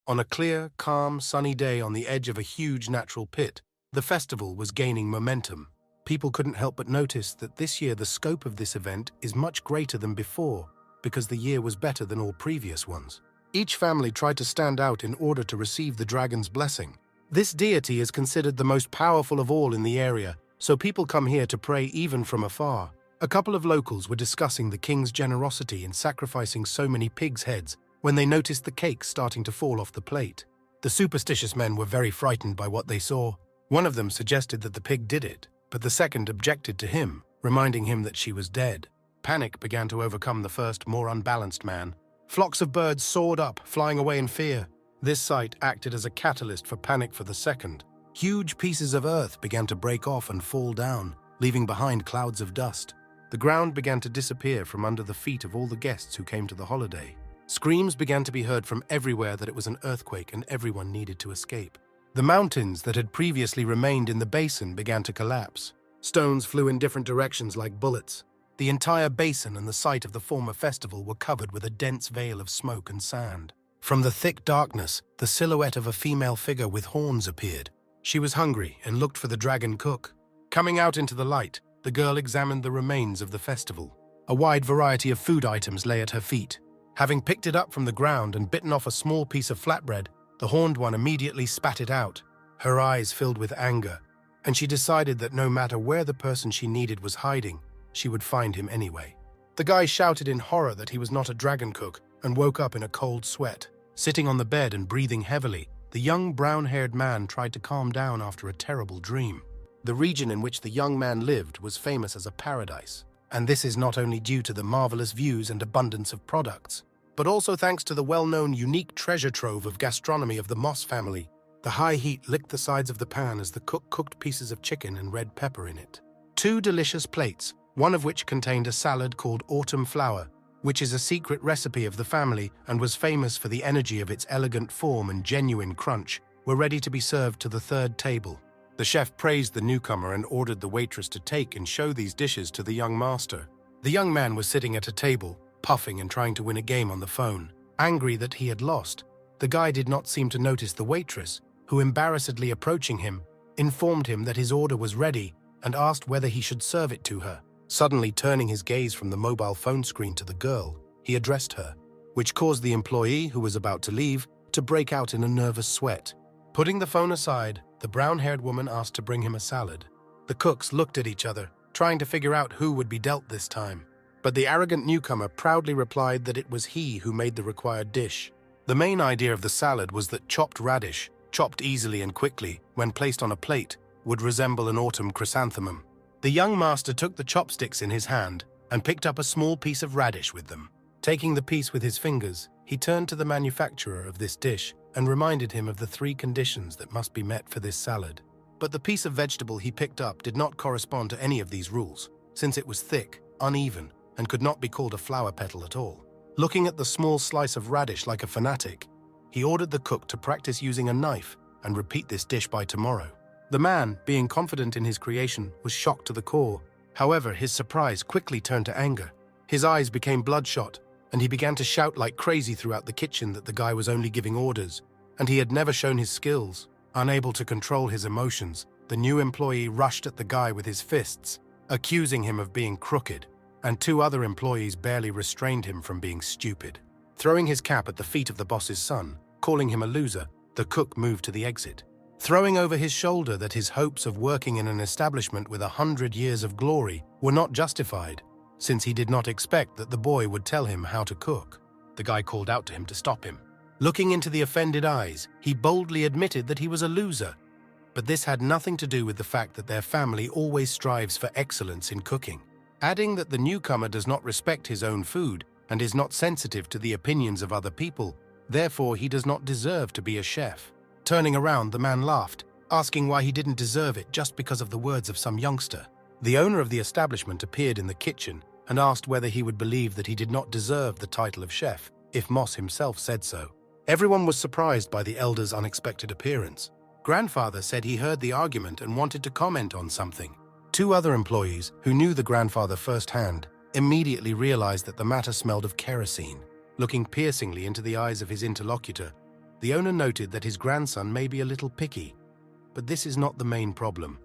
On a clear, calm, sunny day on the edge of a huge natural pit, the festival was gaining momentum. People couldn't help but notice that this year the scope of this event is much greater than before, because the year was better than all previous ones. Each family tried to stand out in order to receive the dragon's blessing. This deity is considered the most powerful of all in the area, so people come here to pray even from afar. A couple of locals were discussing the king's generosity in sacrificing so many pigs' heads when they noticed the cake starting to fall off the plate. The superstitious men were very frightened by what they saw. One of them suggested that the pig did it, but the second objected to him, reminding him that she was dead. Panic began to overcome the first, more unbalanced man. Flocks of birds soared up, flying away in fear. This sight acted as a catalyst for panic for the second. Huge pieces of earth began to break off and fall down, leaving behind clouds of dust. The ground began to disappear from under the feet of all the guests who came to the holiday. Screams began to be heard from everywhere that it was an earthquake and everyone needed to escape. The mountains that had previously remained in the basin began to collapse. Stones flew in different directions like bullets. The entire basin and the site of the former festival were covered with a dense veil of smoke and sand. From the thick darkness, the silhouette of a female figure with horns appeared. She was hungry and looked for the dragon cook. Coming out into the light, the girl examined the remains of the festival. A wide variety of food items lay at her feet. Having picked it up from the ground and bitten off a small piece of flatbread, the horned one immediately spat it out. Her eyes filled with anger, and she decided that no matter where the person she needed was hiding, she would find him anyway. The guy shouted in horror that he was not a dragon cook and woke up in a cold sweat. Sitting on the bed and breathing heavily, the young brown-haired man tried to calm down after a terrible dream. The region in which the young man lived was famous as a paradise, and this is not only due to the marvelous views and abundance of products, but also thanks to the well-known unique treasure trove of gastronomy of the Moss family. The high heat licked the sides of the pan as the cook cooked pieces of chicken and red pepper in it. 2 delicious plates, one of which contained a salad called autumn flower, which is a secret recipe of the family and was famous for the energy of its elegant form and genuine crunch, were ready to be served to the third table. The chef praised the newcomer and ordered the waitress to take and show these dishes to the young master. The young man was sitting at a table, puffing and trying to win a game on the phone. Angry that he had lost, the guy did not seem to notice the waitress, who, embarrassedly approaching him, informed him that his order was ready and asked whether he should serve it to her. Suddenly turning his gaze from the mobile phone screen to the girl, he addressed her, which caused the employee, who was about to leave, to break out in a nervous sweat. Putting the phone aside, the brown-haired woman asked to bring him a salad. The cooks looked at each other, trying to figure out who would be dealt this time. But the arrogant newcomer proudly replied that it was he who made the required dish. The main idea of the salad was that chopped radish, chopped easily and quickly, when placed on a plate, would resemble an autumn chrysanthemum. The young master took the chopsticks in his hand and picked up a small piece of radish with them. Taking the piece with his fingers, he turned to the manufacturer of this dish and reminded him of the 3 conditions that must be met for this salad. But the piece of vegetable he picked up did not correspond to any of these rules, since it was thick, uneven, and could not be called a flower petal at all. Looking at the small slice of radish like a fanatic, he ordered the cook to practice using a knife and repeat this dish by tomorrow. The man, being confident in his creation, was shocked to the core. However, his surprise quickly turned to anger. His eyes became bloodshot, and he began to shout like crazy throughout the kitchen that the guy was only giving orders, and he had never shown his skills. Unable to control his emotions, the new employee rushed at the guy with his fists, accusing him of being crooked, and 2 other employees barely restrained him from being stupid. Throwing his cap at the feet of the boss's son, calling him a loser, the cook moved to the exit. Throwing over his shoulder that his hopes of working in an establishment with 100 years of glory were not justified, since he did not expect that the boy would tell him how to cook. The guy called out to him to stop him. Looking into the offended eyes, he boldly admitted that he was a loser. But this had nothing to do with the fact that their family always strives for excellence in cooking. Adding that the newcomer does not respect his own food and is not sensitive to the opinions of other people, therefore he does not deserve to be a chef. Turning around, the man laughed, asking why he didn't deserve it just because of the words of some youngster. The owner of the establishment appeared in the kitchen and asked whether he would believe that he did not deserve the title of chef, if Moss himself said so. Everyone was surprised by the elder's unexpected appearance. Grandfather said he heard the argument and wanted to comment on something. 2 other employees, who knew the grandfather firsthand, immediately realized that the matter smelled of kerosene. Looking piercingly into the eyes of his interlocutor, The owner noted that his grandson may be a little picky, but this is not the main problem,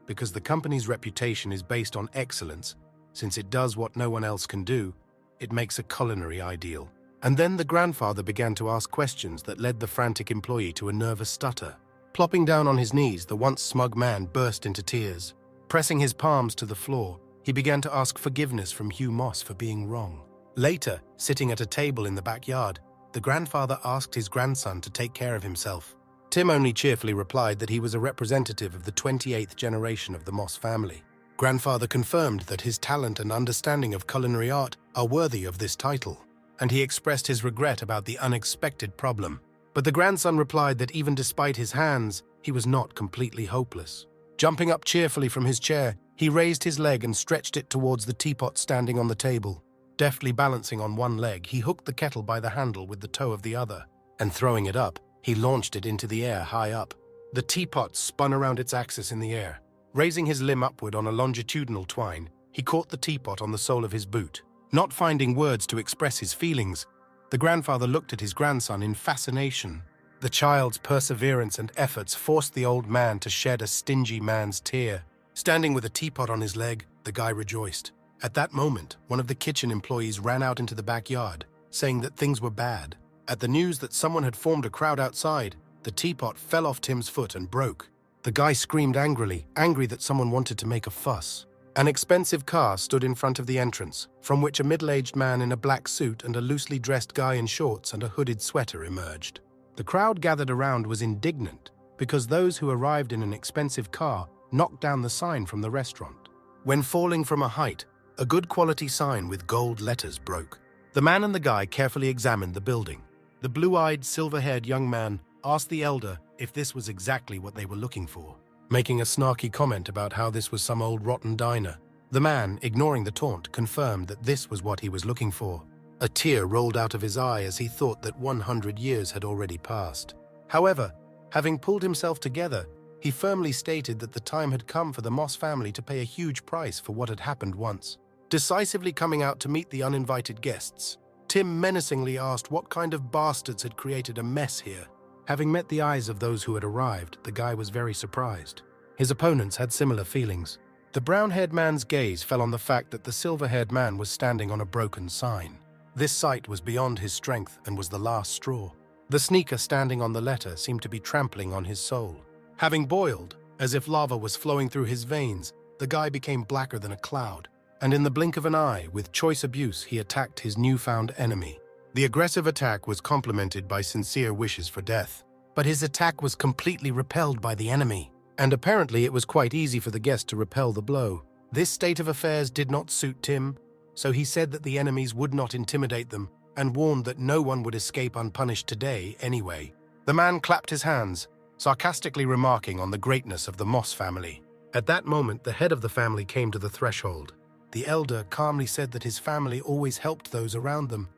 because the company's reputation is based on excellence. Since it does what no one else can do, it makes a culinary ideal. And then the grandfather began to ask questions that led the frantic employee to a nervous stutter. Plopping down on his knees, the once smug man burst into tears. Pressing his palms to the floor, he began to ask forgiveness from Hugh Moss for being wrong. Later, sitting at a table in the backyard, the grandfather asked his grandson to take care of himself. Tim only cheerfully replied that he was a representative of the 28th generation of the Moss family. Grandfather confirmed that his talent and understanding of culinary art are worthy of this title, and he expressed his regret about the unexpected problem. But the grandson replied that even despite his hands, he was not completely hopeless. Jumping up cheerfully from his chair, he raised his leg and stretched it towards the teapot standing on the table. Deftly balancing on one leg, he hooked the kettle by the handle with the toe of the other, and throwing it up, he launched it into the air high up. The teapot spun around its axis in the air. Raising his limb upward on a longitudinal twine, he caught the teapot on the sole of his boot. Not finding words to express his feelings, the grandfather looked at his grandson in fascination. The child's perseverance and efforts forced the old man to shed a stingy man's tear. Standing with a teapot on his leg, the guy rejoiced. At that moment, one of the kitchen employees ran out into the backyard, saying that things were bad. At the news that someone had formed a crowd outside, the teapot fell off Tim's foot and broke. The guy screamed angrily, angry that someone wanted to make a fuss. An expensive car stood in front of the entrance, from which a middle-aged man in a black suit and a loosely dressed guy in shorts and a hooded sweater emerged. The crowd gathered around was indignant because those who arrived in an expensive car knocked down the sign from the restaurant. When falling from a height, a good quality sign with gold letters broke. The man and the guy carefully examined the building. The blue-eyed, silver-haired young man asked the elder if this was exactly what they were looking for, making a snarky comment about how this was some old rotten diner. The man, ignoring the taunt, confirmed that this was what he was looking for. A tear rolled out of his eye as he thought that 100 years had already passed. However, having pulled himself together, he firmly stated that the time had come for the Moss family to pay a huge price for what had happened once. Decisively coming out to meet the uninvited guests, Tim menacingly asked what kind of bastards had created a mess here. Having met the eyes of those who had arrived, the guy was very surprised. His opponents had similar feelings. The brown-haired man's gaze fell on the fact that the silver-haired man was standing on a broken sign. This sight was beyond his strength and was the last straw. The sneaker standing on the letter seemed to be trampling on his soul. Having boiled, as if lava was flowing through his veins, the guy became blacker than a cloud, and in the blink of an eye, with choice abuse, he attacked his newfound enemy. The aggressive attack was complemented by sincere wishes for death, but his attack was completely repelled by the enemy, and apparently it was quite easy for the guest to repel the blow. This state of affairs did not suit Tim, so he said that the enemies would not intimidate them, and warned that no one would escape unpunished today anyway. The man clapped his hands, sarcastically remarking on the greatness of the Moss family. At that moment, the head of the family came to the threshold. The elder calmly said that his family always helped those around them,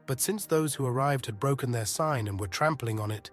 but since those who arrived had broken their sign and were trampling on it,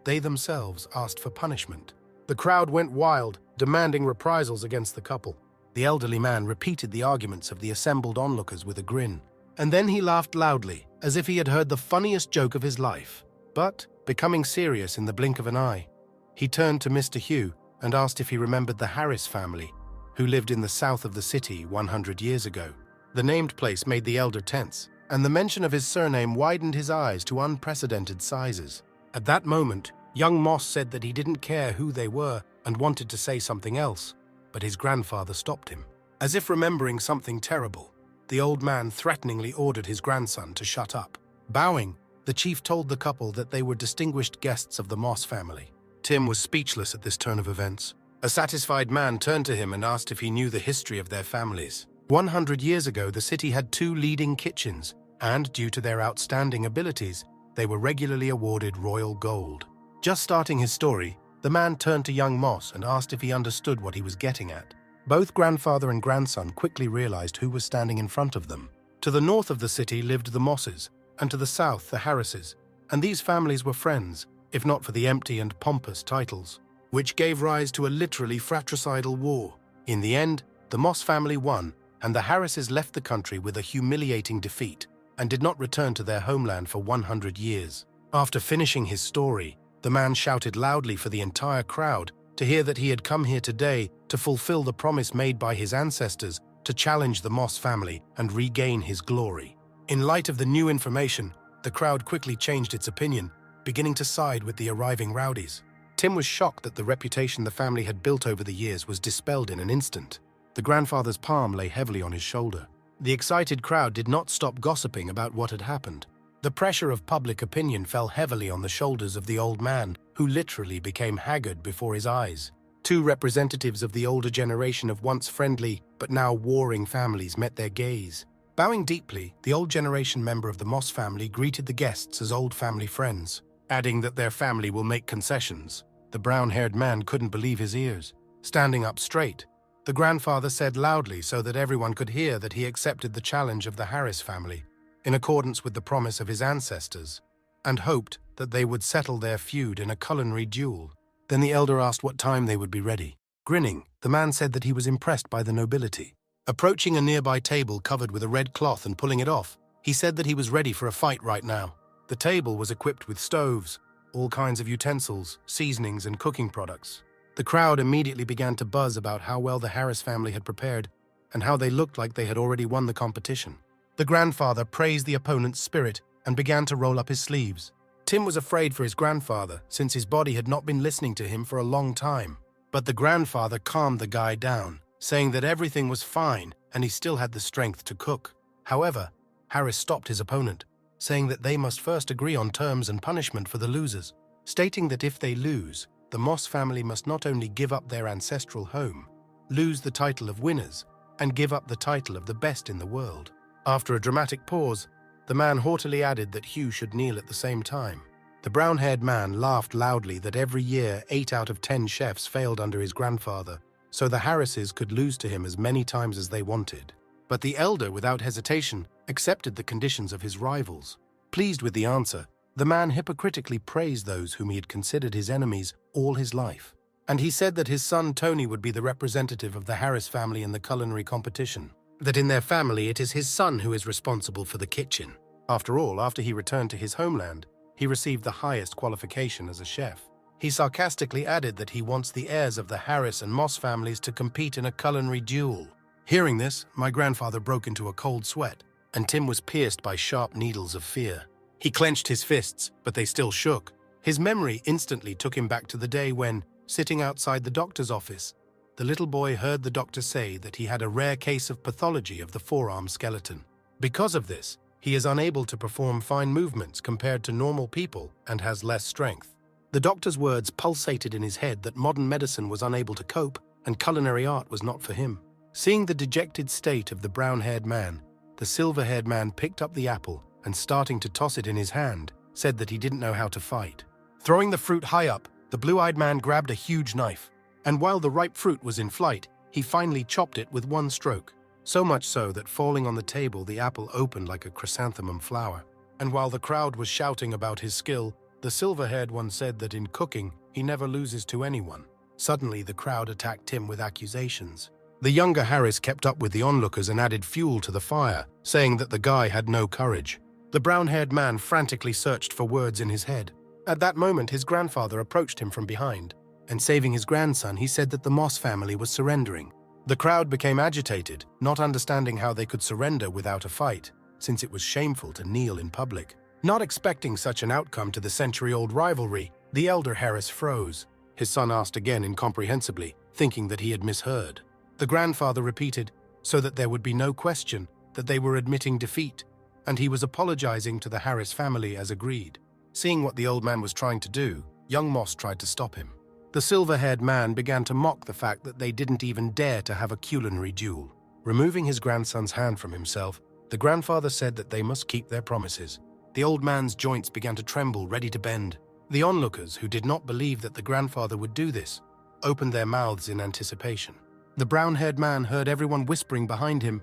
they themselves asked for punishment. The crowd went wild, demanding reprisals against the couple. The elderly man repeated the arguments of the assembled onlookers with a grin, and then he laughed loudly, as if he had heard the funniest joke of his life. But, becoming serious in the blink of an eye, he turned to Mr. Hugh and asked if he remembered the Harris family, who lived in the south of the city 100 years ago. The named place made the elder tense, and the mention of his surname widened his eyes to unprecedented sizes. At that moment, young Moss said that he didn't care who they were and wanted to say something else, but his grandfather stopped him. As if remembering something terrible, the old man threateningly ordered his grandson to shut up. Bowing, the chief told the couple that they were distinguished guests of the Moss family. Tim was speechless at this turn of events. A satisfied man turned to him and asked if he knew the history of their families. 100 years ago, the city had 2 leading kitchens, and due to their outstanding abilities, they were regularly awarded royal gold. Just starting his story, the man turned to young Moss and asked if he understood what he was getting at. Both grandfather and grandson quickly realized who was standing in front of them. To the north of the city lived the Mosses, and to the south the Harrises, and these families were friends, if not for the empty and pompous titles, which gave rise to a literally fratricidal war. In the end, the Moss family won, and the Harrises left the country with a humiliating defeat and did not return to their homeland for 100 years. After finishing his story, the man shouted loudly for the entire crowd to hear that he had come here today to fulfill the promise made by his ancestors to challenge the Moss family and regain his glory. In light of the new information, the crowd quickly changed its opinion, beginning to side with the arriving rowdies. Tim was shocked that the reputation the family had built over the years was dispelled in an instant. The grandfather's palm lay heavily on his shoulder. The excited crowd did not stop gossiping about what had happened. The pressure of public opinion fell heavily on the shoulders of the old man, who literally became haggard before his eyes. Two representatives of the older generation of once friendly but now warring families met their gaze. Bowing deeply, the old generation member of the Moss family greeted the guests as old family friends, adding that their family will make concessions. The brown-haired man couldn't believe his ears. Standing up straight, the grandfather said loudly so that everyone could hear that he accepted the challenge of the Harris family, in accordance with the promise of his ancestors, and hoped that they would settle their feud in a culinary duel. Then the elder asked what time they would be ready. Grinning, the man said that he was impressed by the nobility. Approaching a nearby table covered with a red cloth and pulling it off, he said that he was ready for a fight right now. The table was equipped with stoves, all kinds of utensils, seasonings, and cooking products. The crowd immediately began to buzz about how well the Harris family had prepared and how they looked like they had already won the competition. The grandfather praised the opponent's spirit and began to roll up his sleeves. Tim was afraid for his grandfather, since his body had not been listening to him for a long time. But the grandfather calmed the guy down, saying that everything was fine and he still had the strength to cook. However, Harris stopped his opponent, saying that they must first agree on terms and punishment for the losers, stating that if they lose, the Moss family must not only give up their ancestral home, lose the title of winners, and give up the title of the best in the world. After a dramatic pause, the man haughtily added that Hugh should kneel at the same time. The brown-haired man laughed loudly that every year 8 out of 10 chefs failed under his grandfather, so the Harrises could lose to him as many times as they wanted. But the elder, without hesitation, accepted the conditions of his rivals. Pleased with the answer, the man hypocritically praised those whom he had considered his enemies all his life. And he said that his son Tony would be the representative of the Harris family in the culinary competition. That in their family it is his son who is responsible for the kitchen. After all, after he returned to his homeland, he received the highest qualification as a chef. He sarcastically added that he wants the heirs of the Harris and Moss families to compete in a culinary duel. Hearing this, my grandfather broke into a cold sweat, and Tim was pierced by sharp needles of fear. He clenched his fists, but they still shook. His memory instantly took him back to the day when, sitting outside the doctor's office, the little boy heard the doctor say that he had a rare case of pathology of the forearm skeleton. Because of this, he is unable to perform fine movements compared to normal people and has less strength. The doctor's words pulsated in his head that modern medicine was unable to cope and culinary art was not for him. Seeing the dejected state of the brown-haired man, the silver-haired man picked up the apple and, starting to toss it in his hand, said that he didn't know how to fight. Throwing the fruit high up, the blue-eyed man grabbed a huge knife, and while the ripe fruit was in flight, he finally chopped it with one stroke, so much so that falling on the table the apple opened like a chrysanthemum flower. And while the crowd was shouting about his skill, the silver-haired one said that in cooking he never loses to anyone. Suddenly the crowd attacked Tim with accusations. The younger Harris kept up with the onlookers and added fuel to the fire, saying that the guy had no courage. The brown-haired man frantically searched for words in his head. At that moment his grandfather approached him from behind, and saving his grandson, he said that the Moss family was surrendering. The crowd became agitated, not understanding how they could surrender without a fight, since it was shameful to kneel in public. Not expecting such an outcome to the century-old rivalry, the elder Harris froze. His son asked again incomprehensibly, thinking that he had misheard. The grandfather repeated, so that there would be no question, that they were admitting defeat, and he was apologizing to the Harris family as agreed. Seeing what the old man was trying to do, young Moss tried to stop him. The silver-haired man began to mock the fact that they didn't even dare to have a culinary duel. Removing his grandson's hand from himself, the grandfather said that they must keep their promises. The old man's joints began to tremble, ready to bend. The onlookers, who did not believe that the grandfather would do this, opened their mouths in anticipation. The brown-haired man heard everyone whispering behind him,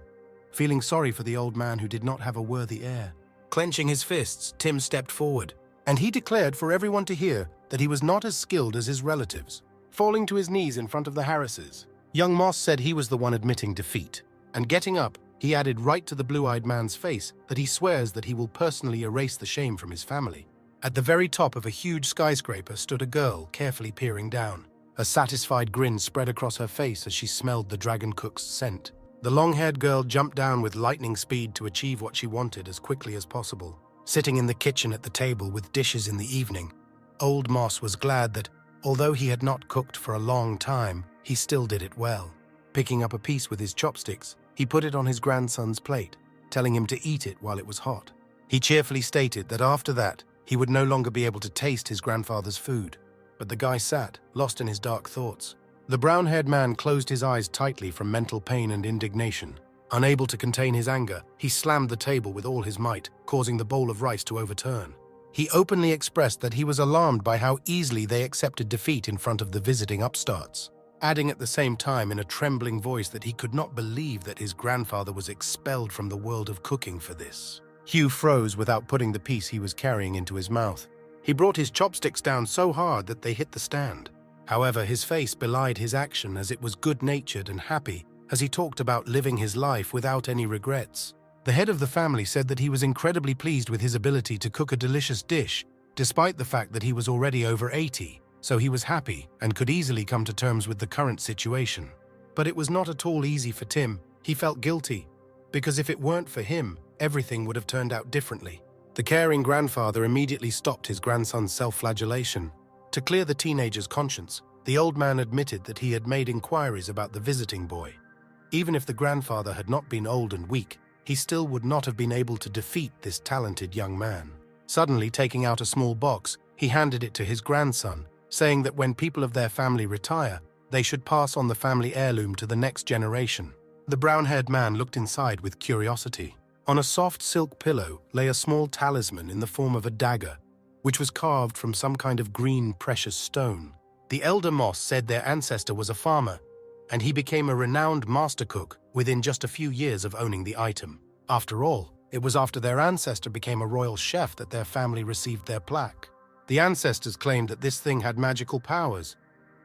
feeling sorry for the old man who did not have a worthy heir. Clenching his fists, Tim stepped forward, and he declared for everyone to hear that he was not as skilled as his relatives. Falling to his knees in front of the Harrises, young Moss said he was the one admitting defeat, and getting up, he added right to the blue-eyed man's face that he swears that he will personally erase the shame from his family. At the very top of a huge skyscraper stood a girl, carefully peering down. A satisfied grin spread across her face as she smelled the dragon cook's scent. The long-haired girl jumped down with lightning speed to achieve what she wanted as quickly as possible. Sitting in the kitchen at the table with dishes in the evening, Old Moss was glad that, although he had not cooked for a long time, he still did it well. Picking up a piece with his chopsticks, he put it on his grandson's plate, telling him to eat it while it was hot. He cheerfully stated that after that, he would no longer be able to taste his grandfather's food. But the guy sat, lost in his dark thoughts. The brown-haired man closed his eyes tightly from mental pain and indignation. Unable to contain his anger, he slammed the table with all his might, causing the bowl of rice to overturn. He openly expressed that he was alarmed by how easily they accepted defeat in front of the visiting upstarts, adding at the same time in a trembling voice that he could not believe that his grandfather was expelled from the world of cooking for this. Hugh froze without putting the piece he was carrying into his mouth. He brought his chopsticks down so hard that they hit the stand. However, his face belied his action as it was good-natured and happy as he talked about living his life without any regrets. The head of the family said that he was incredibly pleased with his ability to cook a delicious dish, despite the fact that he was already over 80, so he was happy and could easily come to terms with the current situation. But it was not at all easy for Tim. He felt guilty, because if it weren't for him, everything would have turned out differently. The caring grandfather immediately stopped his grandson's self-flagellation. To clear the teenager's conscience, the old man admitted that he had made inquiries about the visiting boy. Even if the grandfather had not been old and weak, he still would not have been able to defeat this talented young man. Suddenly, taking out a small box, he handed it to his grandson, saying that when people of their family retire, they should pass on the family heirloom to the next generation. The brown-haired man looked inside with curiosity. On a soft silk pillow lay a small talisman in the form of a dagger, which was carved from some kind of green precious stone. The elder Moss said their ancestor was a farmer, and he became a renowned master cook within just a few years of owning the item. After all, it was after their ancestor became a royal chef that their family received their plaque. The ancestors claimed that this thing had magical powers,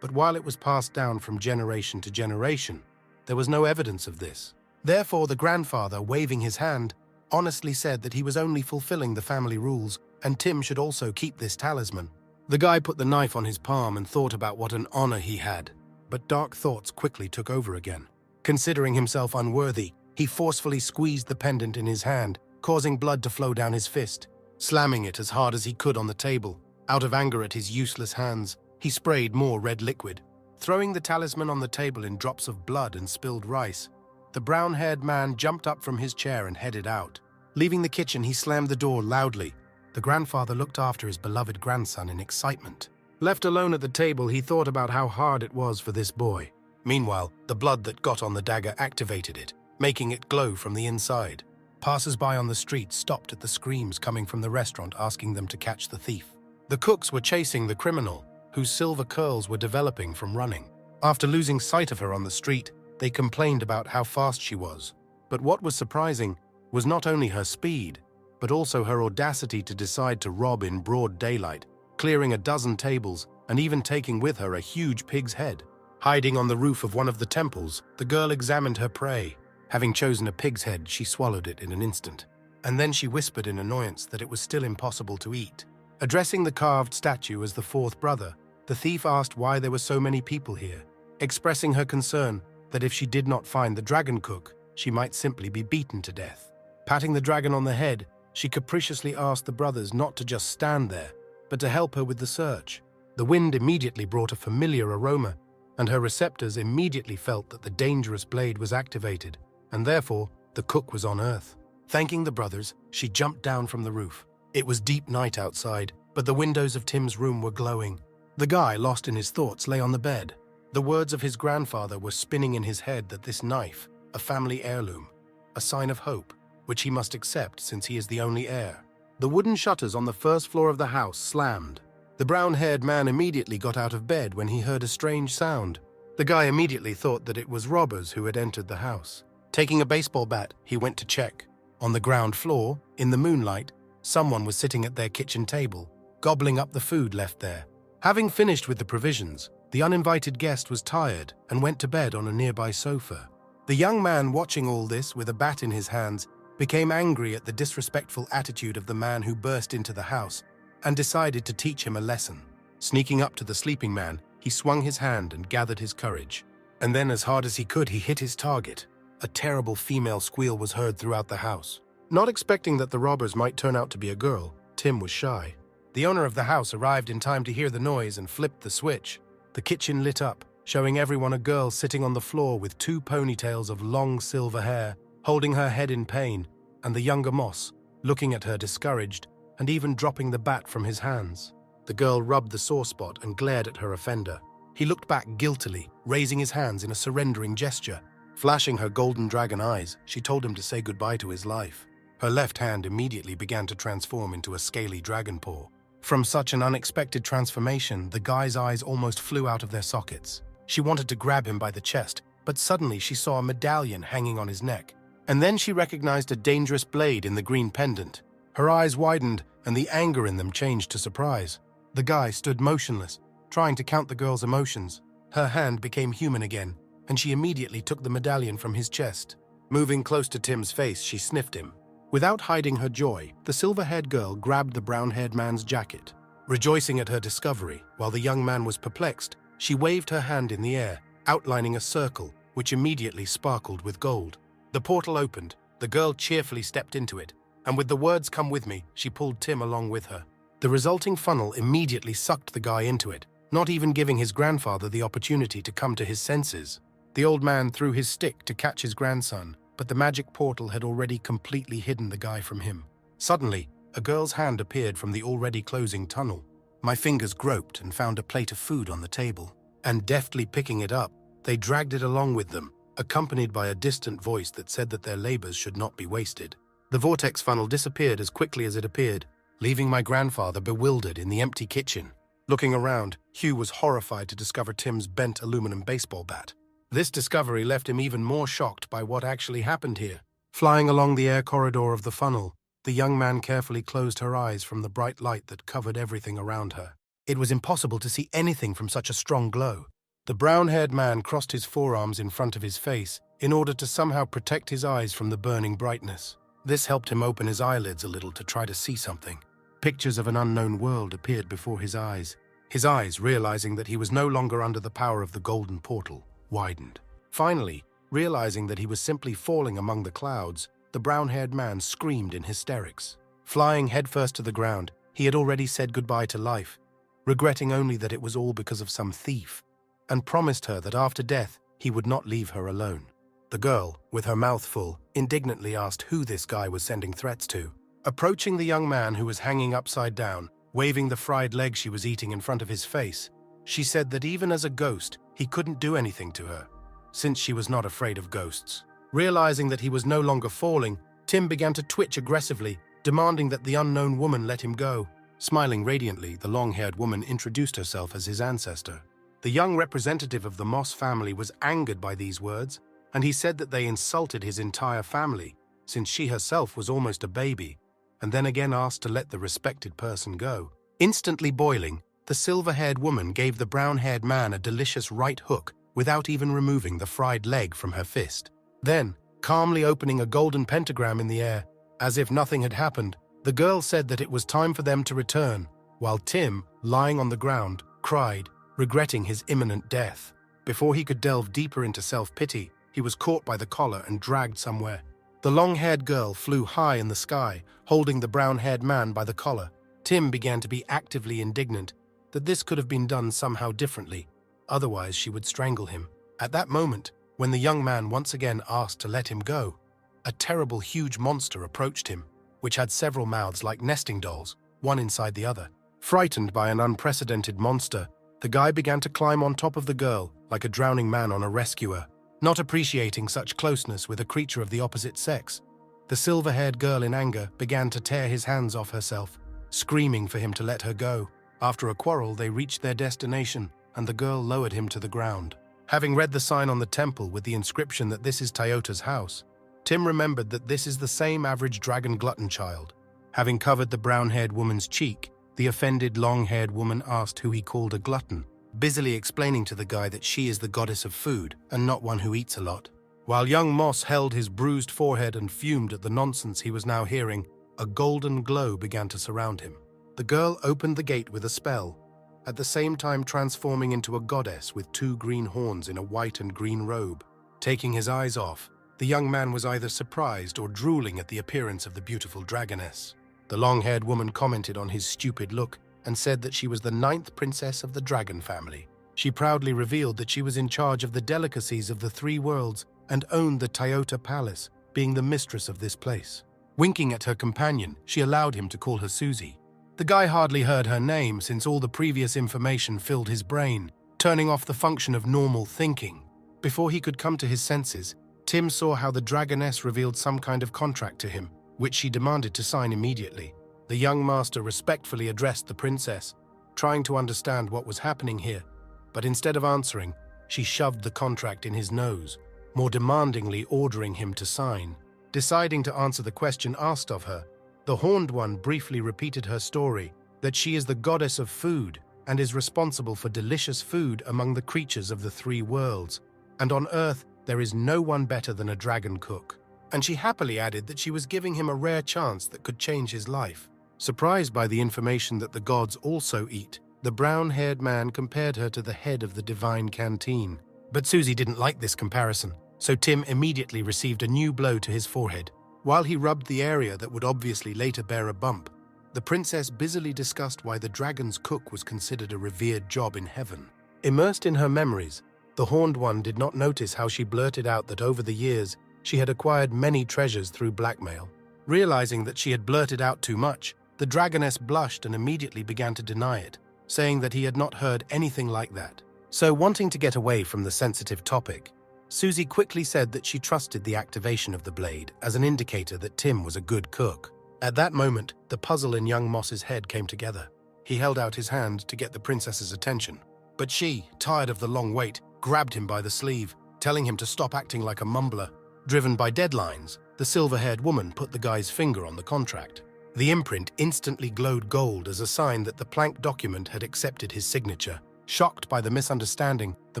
but while it was passed down from generation to generation, there was no evidence of this. Therefore, the grandfather, waving his hand, honestly said that he was only fulfilling the family rules, and Tim should also keep this talisman. The guy put the knife on his palm and thought about what an honor he had, but dark thoughts quickly took over again. Considering himself unworthy, he forcefully squeezed the pendant in his hand, causing blood to flow down his fist. Slamming it as hard as he could on the table, out of anger at his useless hands, he sprayed more red liquid. Throwing the talisman on the table in drops of blood and spilled rice, the brown-haired man jumped up from his chair and headed out. Leaving the kitchen, he slammed the door loudly. The grandfather looked after his beloved grandson in excitement. Left alone at the table, he thought about how hard it was for this boy. Meanwhile, the blood that got on the dagger activated it, making it glow from the inside. Passers-by on the street stopped at the screams coming from the restaurant, asking them to catch the thief. The cooks were chasing the criminal, whose silver curls were developing from running. After losing sight of her on the street, they complained about how fast she was. But what was surprising was not only her speed, but also her audacity to decide to rob in broad daylight, clearing a dozen tables and even taking with her a huge pig's head. Hiding on the roof of one of the temples, the girl examined her prey. Having chosen a pig's head, she swallowed it in an instant. And then she whispered in annoyance that it was still impossible to eat. Addressing the carved statue as the fourth brother, the thief asked why there were so many people here, expressing her concern that if she did not find the dragon cook, she might simply be beaten to death. Patting the dragon on the head, she capriciously asked the brothers not to just stand there, but to help her with the search. The wind immediately brought a familiar aroma, and her receptors immediately felt that the dangerous blade was activated, and therefore the cook was on Earth. Thanking the brothers, she jumped down from the roof. It was deep night outside, but the windows of Tim's room were glowing. The guy, lost in his thoughts, lay on the bed. The words of his grandfather were spinning in his head that this knife, a family heirloom, a sign of hope, which he must accept since he is the only heir. The wooden shutters on the first floor of the house slammed. The brown-haired man immediately got out of bed when he heard a strange sound. The guy immediately thought that it was robbers who had entered the house. Taking a baseball bat, he went to check. On the ground floor, in the moonlight, someone was sitting at their kitchen table, gobbling up the food left there. Having finished with the provisions, the uninvited guest was tired and went to bed on a nearby sofa. The young man, watching all this with a bat in his hands, became angry at the disrespectful attitude of the man who burst into the house and decided to teach him a lesson. Sneaking up to the sleeping man, he swung his hand and gathered his courage. And then, as hard as he could, he hit his target. A terrible female squeal was heard throughout the house. Not expecting that the robbers might turn out to be a girl, Tim was shy. The owner of the house arrived in time to hear the noise and flipped the switch. The kitchen lit up, showing everyone a girl sitting on the floor with 2 ponytails of long silver hair, holding her head in pain, and the younger Moss, looking at her discouraged, and even dropping the bat from his hands. The girl rubbed the sore spot and glared at her offender. He looked back guiltily, raising his hands in a surrendering gesture. Flashing her golden dragon eyes, she told him to say goodbye to his life. Her left hand immediately began to transform into a scaly dragon paw. From such an unexpected transformation, the guy's eyes almost flew out of their sockets. She wanted to grab him by the chest, but suddenly she saw a medallion hanging on his neck. And then she recognized a dangerous blade in the green pendant. Her eyes widened, and the anger in them changed to surprise. The guy stood motionless, trying to count the girl's emotions. Her hand became human again, and she immediately took the medallion from his chest. Moving close to Tim's face, she sniffed him. Without hiding her joy, the silver-haired girl grabbed the brown-haired man's jacket. Rejoicing at her discovery, while the young man was perplexed, she waved her hand in the air, outlining a circle, which immediately sparkled with gold. The portal opened, the girl cheerfully stepped into it, and with the words "come with me," she pulled Tim along with her. The resulting funnel immediately sucked the guy into it, not even giving his grandfather the opportunity to come to his senses. The old man threw his stick to catch his grandson, but the magic portal had already completely hidden the guy from him. Suddenly, a girl's hand appeared from the already closing tunnel. My fingers groped and found a plate of food on the table, and deftly picking it up, they dragged it along with them, accompanied by a distant voice that said that their labors should not be wasted. The vortex funnel disappeared as quickly as it appeared, leaving my grandfather bewildered in the empty kitchen. Looking around, Hugh was horrified to discover Tim's bent aluminum baseball bat. This discovery left him even more shocked by what actually happened here. Flying along the air corridor of the funnel, the young man carefully closed her eyes from the bright light that covered everything around her. It was impossible to see anything from such a strong glow. The brown-haired man crossed his forearms in front of his face in order to somehow protect his eyes from the burning brightness. This helped him open his eyelids a little to try to see something. Pictures of an unknown world appeared before his eyes. His eyes, realizing that he was no longer under the power of the golden portal, widened. Finally, realizing that he was simply falling among the clouds, the brown-haired man screamed in hysterics. Flying headfirst to the ground, he had already said goodbye to life, regretting only that it was all because of some thief, and promised her that after death he would not leave her alone. The girl, with her mouth full, indignantly asked who this guy was sending threats to. Approaching the young man who was hanging upside down, waving the fried leg she was eating in front of his face, she said that even as a ghost, he couldn't do anything to her, since she was not afraid of ghosts. Realizing that he was no longer falling, Tim began to twitch aggressively, demanding that the unknown woman let him go. Smiling radiantly, the long-haired woman introduced herself as his ancestor. The young representative of the Moss family was angered by these words, and he said that they insulted his entire family, since she herself was almost a baby, and then again asked to let the respected person go. Instantly boiling, the silver-haired woman gave the brown-haired man a delicious right hook without even removing the fried leg from her fist. Then, calmly opening a golden pentagram in the air, as if nothing had happened, the girl said that it was time for them to return, while Tim, lying on the ground, cried, regretting his imminent death. Before he could delve deeper into self-pity, he was caught by the collar and dragged somewhere. The long-haired girl flew high in the sky, holding the brown-haired man by the collar. Tim began to be actively indignant that this could have been done somehow differently, otherwise she would strangle him. At that moment, when the young man once again asked to let him go, a terrible huge monster approached him, which had several mouths like nesting dolls, one inside the other. Frightened by an unprecedented monster, the guy began to climb on top of the girl like a drowning man on a rescuer. Not appreciating such closeness with a creature of the opposite sex, the silver-haired girl in anger began to tear his hands off herself, screaming for him to let her go. After a quarrel, they reached their destination, and the girl lowered him to the ground. Having read the sign on the temple with the inscription that this is Toyota's house, Tim remembered that this is the same average dragon glutton child. Having covered the brown-haired woman's cheek, the offended long-haired woman asked who he called a glutton, busily explaining to the guy that she is the goddess of food and not one who eats a lot. While young Moss held his bruised forehead and fumed at the nonsense he was now hearing, a golden glow began to surround him. The girl opened the gate with a spell, at the same time transforming into a goddess with 2 green horns in a white and green robe. Taking his eyes off, the young man was either surprised or drooling at the appearance of the beautiful dragoness. The long-haired woman commented on his stupid look and said that she was the 9th princess of the dragon family. She proudly revealed that she was in charge of the delicacies of the 3 worlds and owned the Toyota Palace, being the mistress of this place. Winking at her companion, she allowed him to call her Susie. The guy hardly heard her name since all the previous information filled his brain, turning off the function of normal thinking. Before he could come to his senses, Tim saw how the dragoness revealed some kind of contract to him, which she demanded to sign immediately. The young master respectfully addressed the princess, trying to understand what was happening here, but instead of answering, she shoved the contract in his nose, more demandingly ordering him to sign. Deciding to answer the question asked of her, the Horned One briefly repeated her story, that she is the goddess of food and is responsible for delicious food among the creatures of the 3 worlds, and on Earth there is no one better than a dragon cook. And she happily added that she was giving him a rare chance that could change his life. Surprised by the information that the gods also eat, the brown-haired man compared her to the head of the divine canteen. But Susie didn't like this comparison, so Tim immediately received a new blow to his forehead. While he rubbed the area that would obviously later bear a bump, the princess busily discussed why the dragon's cook was considered a revered job in heaven. Immersed in her memories, the Horned One did not notice how she blurted out that over the years she had acquired many treasures through blackmail. Realizing that she had blurted out too much, the dragoness blushed and immediately began to deny it, saying that he had not heard anything like that. So, wanting to get away from the sensitive topic, Susie quickly said that she trusted the activation of the blade as an indicator that Tim was a good cook. At that moment, the puzzle in young Moss's head came together. He held out his hand to get the princess's attention, but she, tired of the long wait, grabbed him by the sleeve, telling him to stop acting like a mumbler. Driven by deadlines, the silver-haired woman put the guy's finger on the contract. The imprint instantly glowed gold as a sign that the plank document had accepted his signature. Shocked by the misunderstanding, the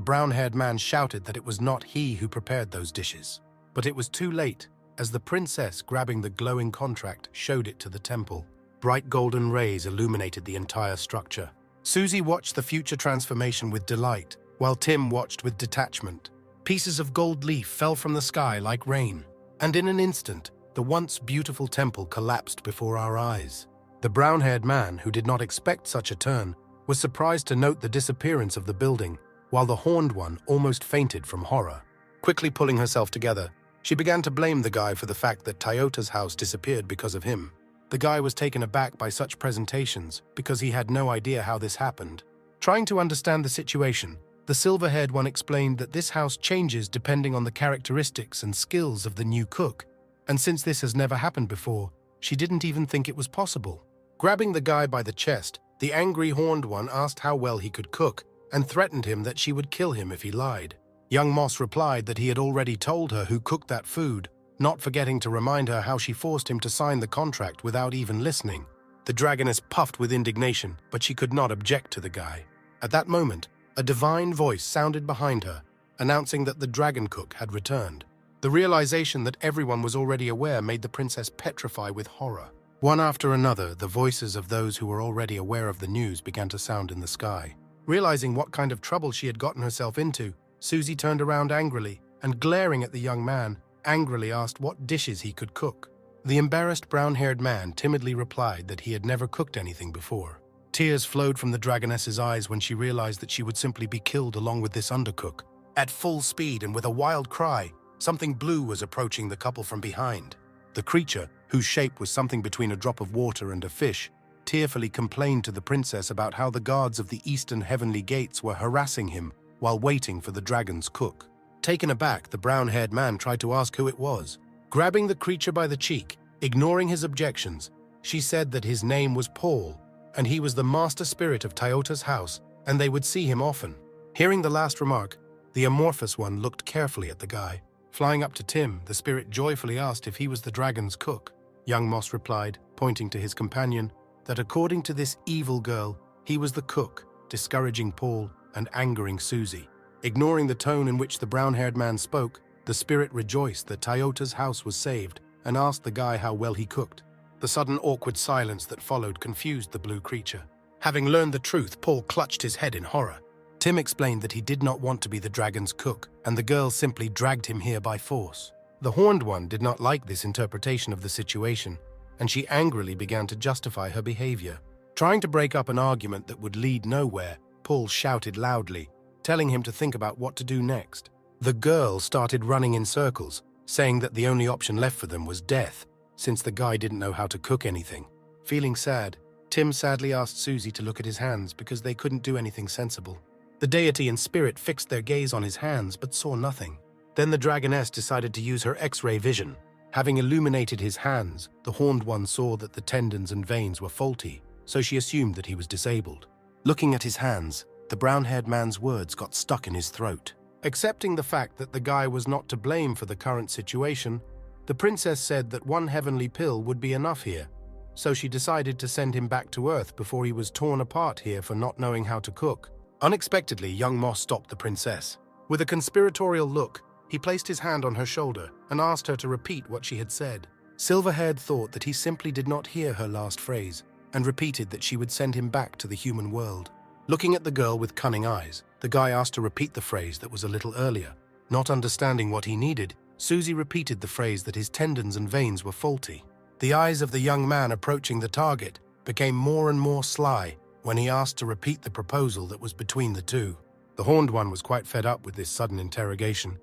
brown-haired man shouted that it was not he who prepared those dishes. But it was too late, as the princess, grabbing the glowing contract, showed it to the temple. Bright golden rays illuminated the entire structure. Susie watched the future transformation with delight, while Tim watched with detachment. Pieces of gold leaf fell from the sky like rain, and in an instant, the once beautiful temple collapsed before our eyes. The brown-haired man, who did not expect such a turn, was surprised to note the disappearance of the building, while the Horned One almost fainted from horror. Quickly pulling herself together, she began to blame the guy for the fact that Toyota's house disappeared because of him. The guy was taken aback by such presentations because he had no idea how this happened. Trying to understand the situation, the silver-haired one explained that this house changes depending on the characteristics and skills of the new cook, and since this has never happened before, she didn't even think it was possible. Grabbing the guy by the chest, the angry Horned One asked how well he could cook and threatened him that she would kill him if he lied. Young Moss replied that he had already told her who cooked that food, not forgetting to remind her how she forced him to sign the contract without even listening. The dragoness puffed with indignation, but she could not object to the guy. At that moment, a divine voice sounded behind her, announcing that the dragon cook had returned. The realization that everyone was already aware made the princess petrify with horror. One after another, the voices of those who were already aware of the news began to sound in the sky. Realizing what kind of trouble she had gotten herself into, Susie turned around angrily and, glaring at the young man, angrily asked what dishes he could cook. The embarrassed brown-haired man timidly replied that he had never cooked anything before. Tears flowed from the dragoness's eyes when she realized that she would simply be killed along with this undercook. At full speed and with a wild cry, something blue was approaching the couple from behind. The creature, whose shape was something between a drop of water and a fish, tearfully complained to the princess about how the guards of the eastern heavenly gates were harassing him while waiting for the dragon's cook. Taken aback, the brown-haired man tried to ask who it was. Grabbing the creature by the cheek, ignoring his objections, she said that his name was Paul, and he was the master spirit of Toyota's house, and they would see him often. Hearing the last remark, the amorphous one looked carefully at the guy. Flying up to Tim, the spirit joyfully asked if he was the dragon's cook. Young Moss replied, pointing to his companion, that according to this evil girl, he was the cook, discouraging Paul and angering Susie. Ignoring the tone in which the brown-haired man spoke, the spirit rejoiced that Toyota's house was saved and asked the guy how well he cooked. The sudden awkward silence that followed confused the blue creature. Having learned the truth, Paul clutched his head in horror. Tim explained that he did not want to be the dragon's cook, and the girl simply dragged him here by force. The Horned One did not like this interpretation of the situation, and she angrily began to justify her behavior. Trying to break up an argument that would lead nowhere, Paul shouted loudly, telling him to think about what to do next. The girl started running in circles, saying that the only option left for them was death, since the guy didn't know how to cook anything. Feeling sad, Tim sadly asked Susie to look at his hands because they couldn't do anything sensible. The deity and spirit fixed their gaze on his hands but saw nothing. Then the dragoness decided to use her X-ray vision. Having illuminated his hands, the Horned One saw that the tendons and veins were faulty, so she assumed that he was disabled. Looking at his hands, the brown-haired man's words got stuck in his throat. Accepting the fact that the guy was not to blame for the current situation, the princess said that one heavenly pill would be enough here, so she decided to send him back to Earth before he was torn apart here for not knowing how to cook. Unexpectedly, young Moss stopped the princess. With a conspiratorial look, he placed his hand on her shoulder and asked her to repeat what she had said. Silverhaired thought that he simply did not hear her last phrase and repeated that she would send him back to the human world. Looking at the girl with cunning eyes, the guy asked to repeat the phrase that was a little earlier. Not understanding what he needed, Susie repeated the phrase that his tendons and veins were faulty. The eyes of the young man approaching the target became more and more sly when he asked to repeat the proposal that was between the two. The Horned One was quite fed up with this sudden interrogation,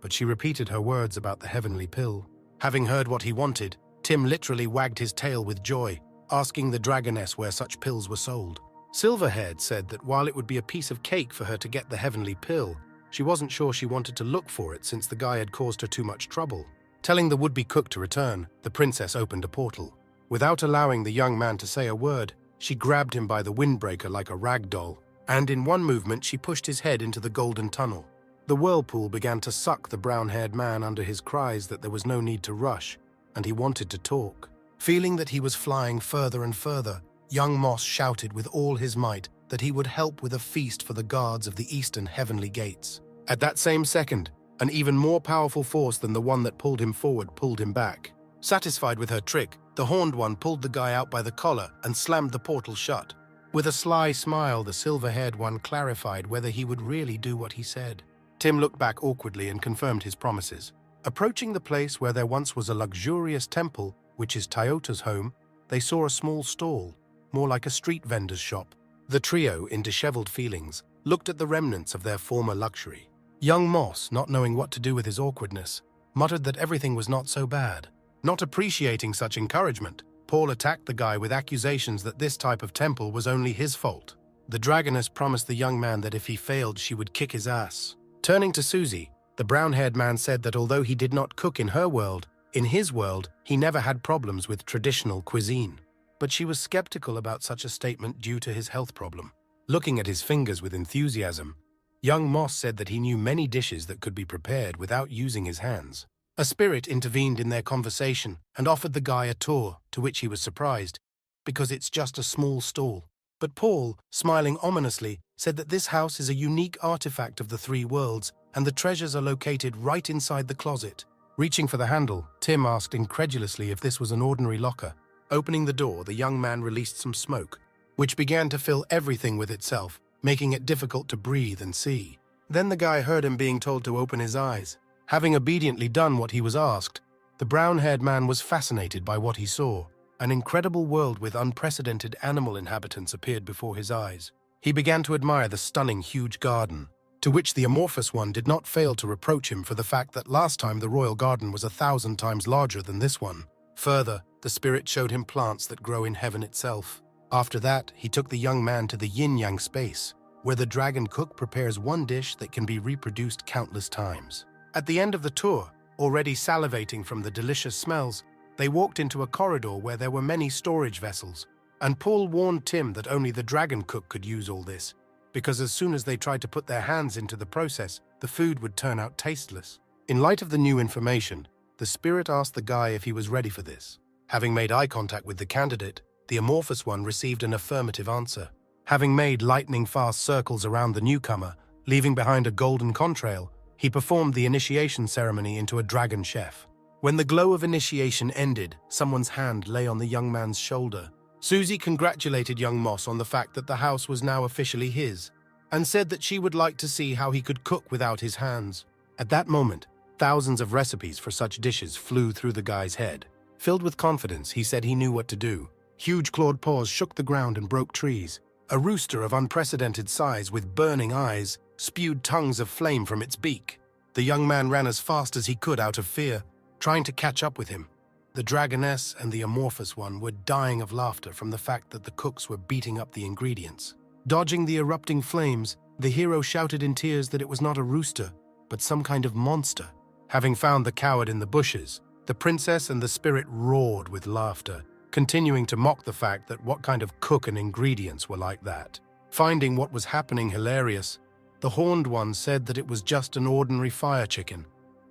but she repeated her words about the heavenly pill. Having heard what he wanted, Tim literally wagged his tail with joy, asking the dragoness where such pills were sold. Silverhaired said that while it would be a piece of cake for her to get the heavenly pill, she wasn't sure she wanted to look for it since the guy had caused her too much trouble. Telling the would-be cook to return, the princess opened a portal. Without allowing the young man to say a word, she grabbed him by the windbreaker like a rag doll, and in one movement she pushed his head into the golden tunnel. The whirlpool began to suck the brown-haired man under his cries that there was no need to rush, and he wanted to talk. Feeling that he was flying further and further, young Moss shouted with all his might that he would help with a feast for the guards of the eastern heavenly gates. At that same second, an even more powerful force than the one that pulled him forward pulled him back. Satisfied with her trick, the Horned One pulled the guy out by the collar and slammed the portal shut. With a sly smile, the silver-haired one clarified whether he would really do what he said. Tim looked back awkwardly and confirmed his promises. Approaching the place where there once was a luxurious temple, which is Toyota's home, they saw a small stall, more like a street vendor's shop. The trio, in disheveled feelings, looked at the remnants of their former luxury. Young Moss, not knowing what to do with his awkwardness, muttered that everything was not so bad. Not appreciating such encouragement, Paul attacked the guy with accusations that this type of temple was only his fault. The dragoness promised the young man that if he failed, she would kick his ass. Turning to Susie, the brown-haired man said that although he did not cook in her world, in his world, he never had problems with traditional cuisine. But she was skeptical about such a statement due to his health problem. Looking at his fingers with enthusiasm, young Moss said that he knew many dishes that could be prepared without using his hands. A spirit intervened in their conversation and offered the guy a tour, to which he was surprised, because it's just a small stall. But Paul, smiling ominously, said that this house is a unique artifact of the three worlds, and the treasures are located right inside the closet. Reaching for the handle, Tim asked incredulously if this was an ordinary locker. Opening the door, the young man released some smoke, which began to fill everything with itself, making it difficult to breathe and see. Then the guy heard him being told to open his eyes. Having obediently done what he was asked, the brown-haired man was fascinated by what he saw. An incredible world with unprecedented animal inhabitants appeared before his eyes. He began to admire the stunning huge garden, to which the amorphous one did not fail to reproach him for the fact that last time the royal garden was 1,000 times larger than this one. Further, the spirit showed him plants that grow in heaven itself. After that, he took the young man to the yin-yang space, where the dragon cook prepares one dish that can be reproduced countless times. At the end of the tour, already salivating from the delicious smells, they walked into a corridor where there were many storage vessels, and Paul warned Tim that only the dragon cook could use all this, because as soon as they tried to put their hands into the process, the food would turn out tasteless. In light of the new information, the spirit asked the guy if he was ready for this. Having made eye contact with the candidate, the amorphous one received an affirmative answer. Having made lightning-fast circles around the newcomer, leaving behind a golden contrail, he performed the initiation ceremony into a dragon chef. When the glow of initiation ended, someone's hand lay on the young man's shoulder. Susie congratulated young Moss on the fact that the house was now officially his, and said that she would like to see how he could cook without his hands. At that moment, thousands of recipes for such dishes flew through the guy's head. Filled with confidence, he said he knew what to do. Huge clawed paws shook the ground and broke trees. A rooster of unprecedented size with burning eyes spewed tongues of flame from its beak. The young man ran as fast as he could out of fear, trying to catch up with him. The dragoness and the amorphous one were dying of laughter from the fact that the cooks were beating up the ingredients. Dodging the erupting flames, the hero shouted in tears that it was not a rooster, but some kind of monster. Having found the coward in the bushes, the princess and the spirit roared with laughter, continuing to mock the fact that what kind of cook and ingredients were like that. Finding what was happening hilarious, the horned one said that it was just an ordinary fire chicken,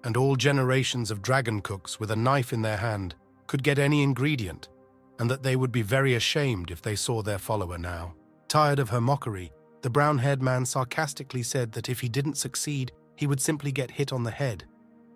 and all generations of dragon cooks with a knife in their hand could get any ingredient, and that they would be very ashamed if they saw their follower now. Tired of her mockery, the brown-haired man sarcastically said that if he didn't succeed, he would simply get hit on the head,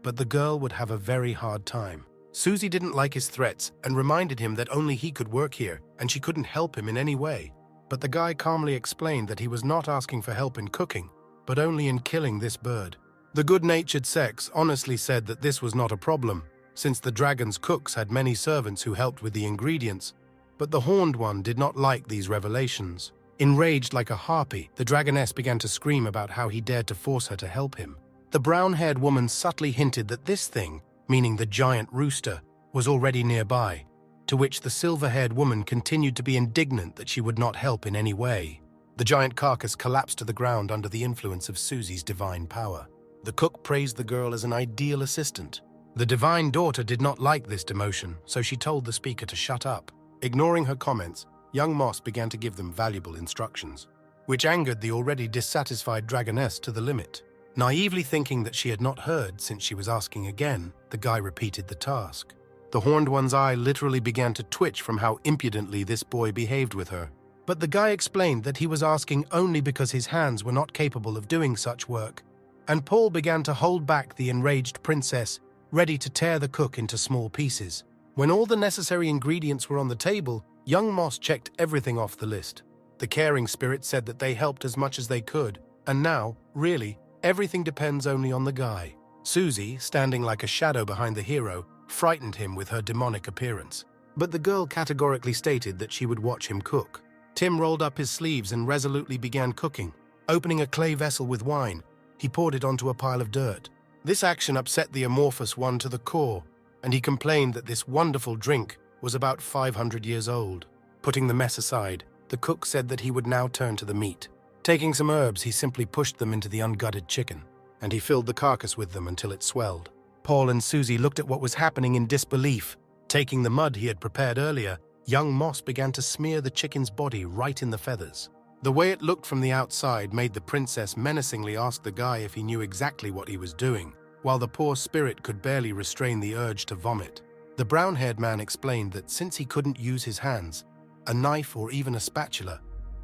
but the girl would have a very hard time. Susie didn't like his threats and reminded him that only he could work here and she couldn't help him in any way. But the guy calmly explained that he was not asking for help in cooking, but only in killing this bird. The good-natured sex honestly said that this was not a problem, since the dragon's cooks had many servants who helped with the ingredients, but the horned one did not like these revelations. Enraged like a harpy, the dragoness began to scream about how he dared to force her to help him. The brown-haired woman subtly hinted that this thing, meaning the giant rooster, was already nearby, to which the silver-haired woman continued to be indignant that she would not help in any way. The giant carcass collapsed to the ground under the influence of Susie's divine power. The cook praised the girl as an ideal assistant. The divine daughter did not like this demotion, so she told the speaker to shut up. Ignoring her comments, young Moss began to give them valuable instructions, which angered the already dissatisfied dragoness to the limit. Naively thinking that she had not heard since she was asking again, the guy repeated the task. The horned one's eye literally began to twitch from how impudently this boy behaved with her. But the guy explained that he was asking only because his hands were not capable of doing such work, and Paul began to hold back the enraged princess, ready to tear the cook into small pieces. When all the necessary ingredients were on the table, young Moss checked everything off the list. The caring spirit said that they helped as much as they could, and now, really, everything depends only on the guy. Susie, standing like a shadow behind the hero, frightened him with her demonic appearance. But the girl categorically stated that she would watch him cook. Tim rolled up his sleeves and resolutely began cooking. Opening a clay vessel with wine, he poured it onto a pile of dirt. This action upset the amorphous one to the core, and he complained that this wonderful drink was about 500 years old. Putting the mess aside, the cook said that he would now turn to the meat. Taking some herbs, he simply pushed them into the ungutted chicken, and he filled the carcass with them until it swelled. Paul and Susie looked at what was happening in disbelief. Taking the mud he had prepared earlier, young Moss began to smear the chicken's body right in the feathers. The way it looked from the outside made the princess menacingly ask the guy if he knew exactly what he was doing, while the poor spirit could barely restrain the urge to vomit. The brown-haired man explained that since he couldn't use his hands, a knife or even a spatula,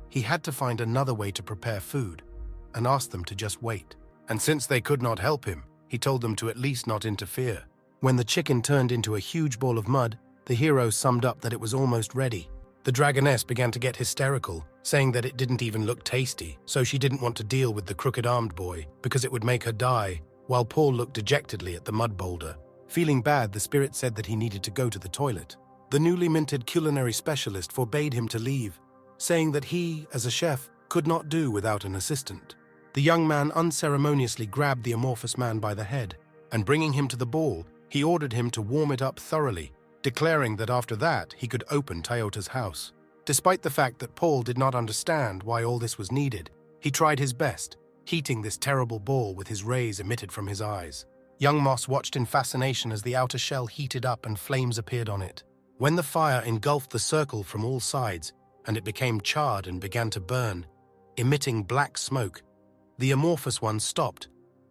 he had to find another way to prepare food, and asked them to just wait. And since they could not help him, he told them to at least not interfere. When the chicken turned into a huge ball of mud, the hero summed up that it was almost ready. The dragoness began to get hysterical, saying that it didn't even look tasty, so she didn't want to deal with the crooked-armed boy because it would make her die, while Paul looked dejectedly at the mud boulder. Feeling bad, the spirit said that he needed to go to the toilet. The newly minted culinary specialist forbade him to leave, saying that he, as a chef, could not do without an assistant. The young man unceremoniously grabbed the amorphous man by the head, and bringing him to the ball, he ordered him to warm it up thoroughly, declaring that after that he could open Toyota's house. Despite the fact that Paul did not understand why all this was needed, he tried his best, heating this terrible ball with his rays emitted from his eyes. Young Moss watched in fascination as the outer shell heated up and flames appeared on it. When the fire engulfed the circle from all sides, and it became charred and began to burn, emitting black smoke, the amorphous one stopped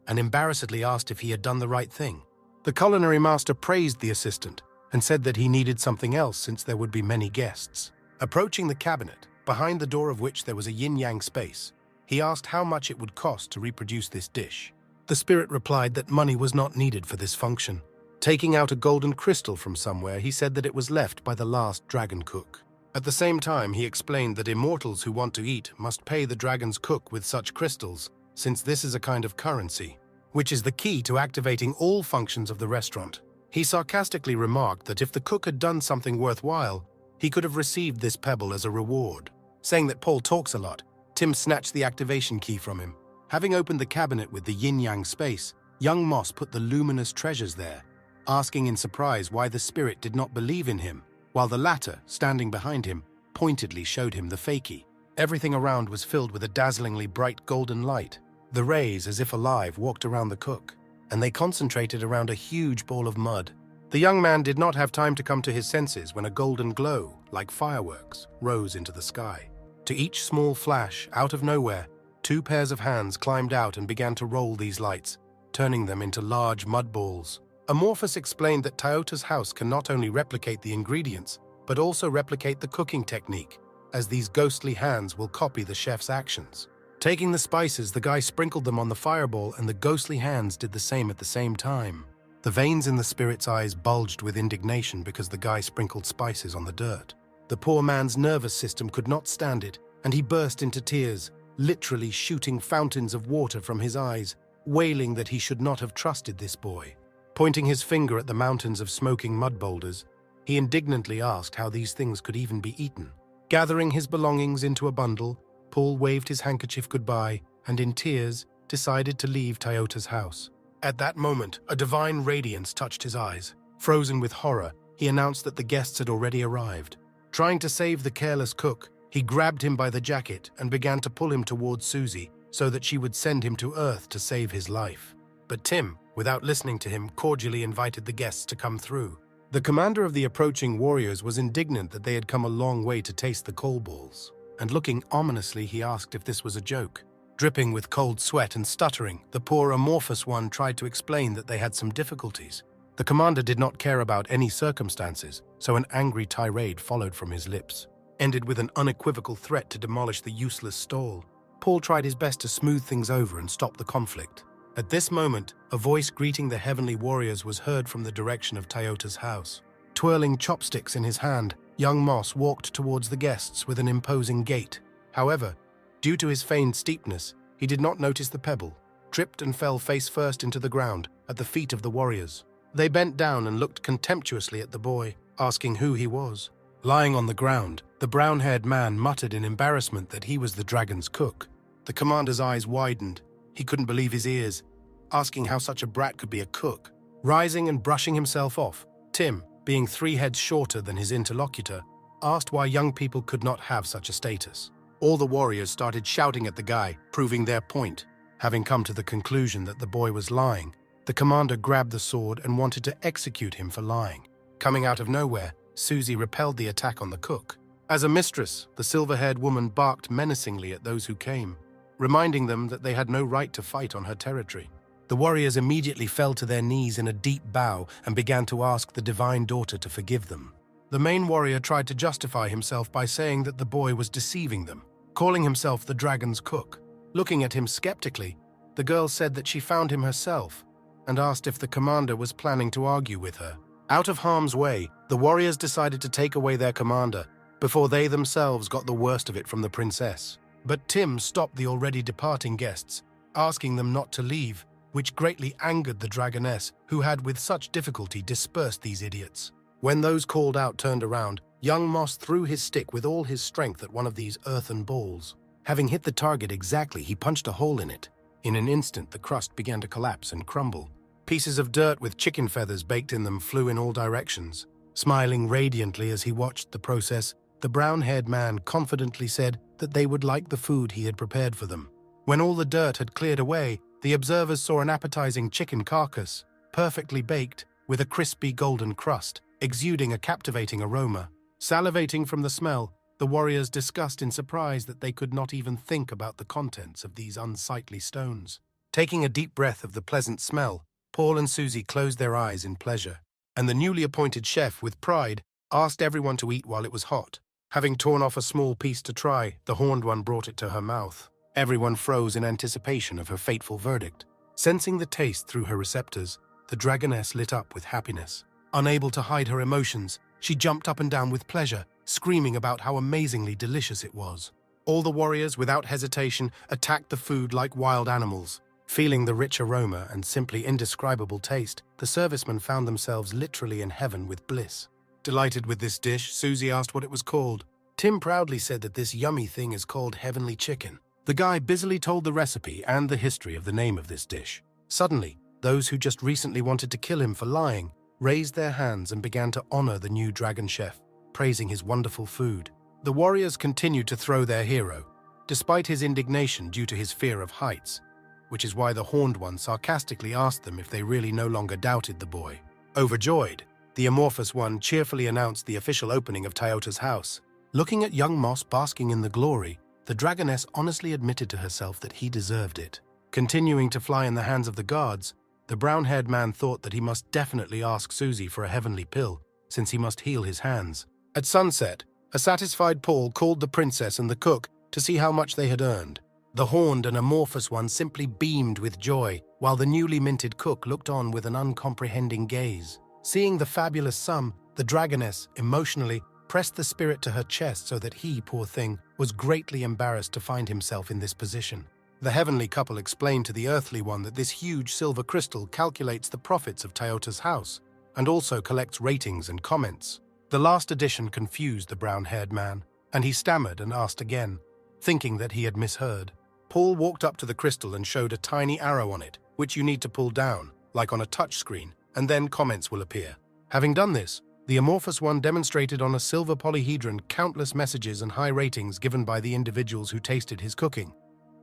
and embarrassedly asked if he had done the right thing. The culinary master praised the assistant and said that he needed something else since there would be many guests. Approaching the cabinet, behind the door of which there was a yin-yang space, he asked how much it would cost to reproduce this dish. The spirit replied that money was not needed for this function, Taking out a golden crystal from somewhere, he said that it was left by the last dragon cook. At the same time, he explained that immortals who want to eat must pay the dragon's cook with such crystals, since this is a kind of currency, which is the key to activating all functions of the restaurant. He sarcastically remarked that if the cook had done something worthwhile, he could have received this pebble as a reward. Saying that Paul talks a lot, Tim snatched the activation key from him. Having opened the cabinet with the yin-yang space, young Moss put the luminous treasures there, asking in surprise why the spirit did not believe in him, while the latter, standing behind him, pointedly showed him the fakie. Everything around was filled with a dazzlingly bright golden light. The rays, as if alive, walked around the cook, and they concentrated around a huge ball of mud. The young man did not have time to come to his senses when a golden glow, like fireworks, rose into the sky. To each small flash, out of nowhere, 2 pairs of hands climbed out and began to roll these lights, turning them into large mud balls. Amorphous explained that Toyota's house can not only replicate the ingredients, but also replicate the cooking technique, as these ghostly hands will copy the chef's actions. Taking the spices, the guy sprinkled them on the fireball, and the ghostly hands did the same at the same time. The veins in the spirit's eyes bulged with indignation because the guy sprinkled spices on the dirt. The poor man's nervous system could not stand it, and he burst into tears, literally shooting fountains of water from his eyes, wailing that he should not have trusted this boy. Pointing his finger at the mountains of smoking mud boulders, he indignantly asked how these things could even be eaten. Gathering his belongings into a bundle, Paul waved his handkerchief goodbye and, in tears, decided to leave Toyota's house. At that moment, a divine radiance touched his eyes. Frozen with horror, he announced that the guests had already arrived. Trying to save the careless cook, he grabbed him by the jacket and began to pull him towards Susie so that she would send him to Earth to save his life. But Tim, without listening to him, cordially invited the guests to come through. The commander of the approaching warriors was indignant that they had come a long way to taste the coal balls, and looking ominously, he asked if this was a joke. Dripping with cold sweat and stuttering, the poor amorphous one tried to explain that they had some difficulties. The commander did not care about any circumstances, so an angry tirade followed from his lips, ended with an unequivocal threat to demolish the useless stall. Paul tried his best to smooth things over and stop the conflict. At this moment, a voice greeting the heavenly warriors was heard from the direction of Toyota's house. Twirling chopsticks in his hand, young Moss walked towards the guests with an imposing gait. However, due to his feigned steepness, he did not notice the pebble, tripped and fell face first into the ground at the feet of the warriors. They bent down and looked contemptuously at the boy, asking who he was. Lying on the ground, the brown-haired man muttered in embarrassment that he was the dragon's cook. The commander's eyes widened. He couldn't believe his ears, asking how such a brat could be a cook. Rising and brushing himself off, Tim, being 3 heads shorter than his interlocutor, asked why young people could not have such a status. All the warriors started shouting at the guy, proving their point. Having come to the conclusion that the boy was lying, the commander grabbed the sword and wanted to execute him for lying. Coming out of nowhere, Susie repelled the attack on the cook. As a mistress, the silver-haired woman barked menacingly at those who came, reminding them that they had no right to fight on her territory. The warriors immediately fell to their knees in a deep bow and began to ask the divine daughter to forgive them. The main warrior tried to justify himself by saying that the boy was deceiving them, calling himself the dragon's cook. Looking at him skeptically, the girl said that she found him herself and asked if the commander was planning to argue with her. Out of harm's way, the warriors decided to take away their commander before they themselves got the worst of it from the princess. But Tim stopped the already departing guests, asking them not to leave, which greatly angered the dragoness, who had with such difficulty dispersed these idiots. When those called out turned around, young Moss threw his stick with all his strength at one of these earthen balls. Having hit the target exactly, he punched a hole in it. In an instant, the crust began to collapse and crumble. Pieces of dirt with chicken feathers baked in them flew in all directions. Smiling radiantly as he watched the process, the brown-haired man confidently said that they would like the food he had prepared for them. When all the dirt had cleared away, the observers saw an appetizing chicken carcass, perfectly baked, with a crispy golden crust, exuding a captivating aroma. Salivating from the smell, the warriors discussed in surprise that they could not even think about the contents of these unsightly stones. Taking a deep breath of the pleasant smell, Paul and Susie closed their eyes in pleasure, and the newly appointed chef, with pride, asked everyone to eat while it was hot. Having torn off a small piece to try, the horned one brought it to her mouth. Everyone froze in anticipation of her fateful verdict. Sensing the taste through her receptors, The dragoness lit up with happiness. Unable to hide her emotions, she jumped up and down with pleasure, screaming about how amazingly delicious it was. All the warriors, without hesitation, attacked the food like wild animals. Feeling the rich aroma and simply indescribable taste, the servicemen found themselves literally in heaven with bliss. Delighted with this dish, Susie asked what it was called. Tim proudly said that this yummy thing is called heavenly chicken. The guy busily told the recipe and the history of the name of this dish. Suddenly, those who just recently wanted to kill him for lying raised their hands and began to honor the new dragon chef, praising his wonderful food. The warriors continued to throw their hero, despite his indignation due to his fear of heights, which is why the Horned One sarcastically asked them if they really no longer doubted the boy. Overjoyed, the Amorphous One cheerfully announced the official opening of Toyota's house. Looking at young Moss basking in the glory, the dragoness honestly admitted to herself that he deserved it. Continuing to fly in the hands of the guards, the brown-haired man thought that he must definitely ask Susie for a heavenly pill, since he must heal his hands. At sunset, a satisfied Paul called the princess and the cook to see how much they had earned. The Horned and Amorphous One simply beamed with joy, while the newly minted cook looked on with an uncomprehending gaze. Seeing the fabulous sum, the dragoness, emotionally, pressed the spirit to her chest so that he, poor thing, was greatly embarrassed to find himself in this position. The heavenly couple explained to the earthly one that this huge silver crystal calculates the profits of Toyota's house, and also collects ratings and comments. The last addition confused the brown-haired man, and he stammered and asked again, thinking that he had misheard. Paul walked up to the crystal and showed a tiny arrow on it, which you need to pull down, like on a touchscreen, and then comments will appear. Having done this, the Amorphous One demonstrated on a silver polyhedron countless messages and high ratings given by the individuals who tasted his cooking,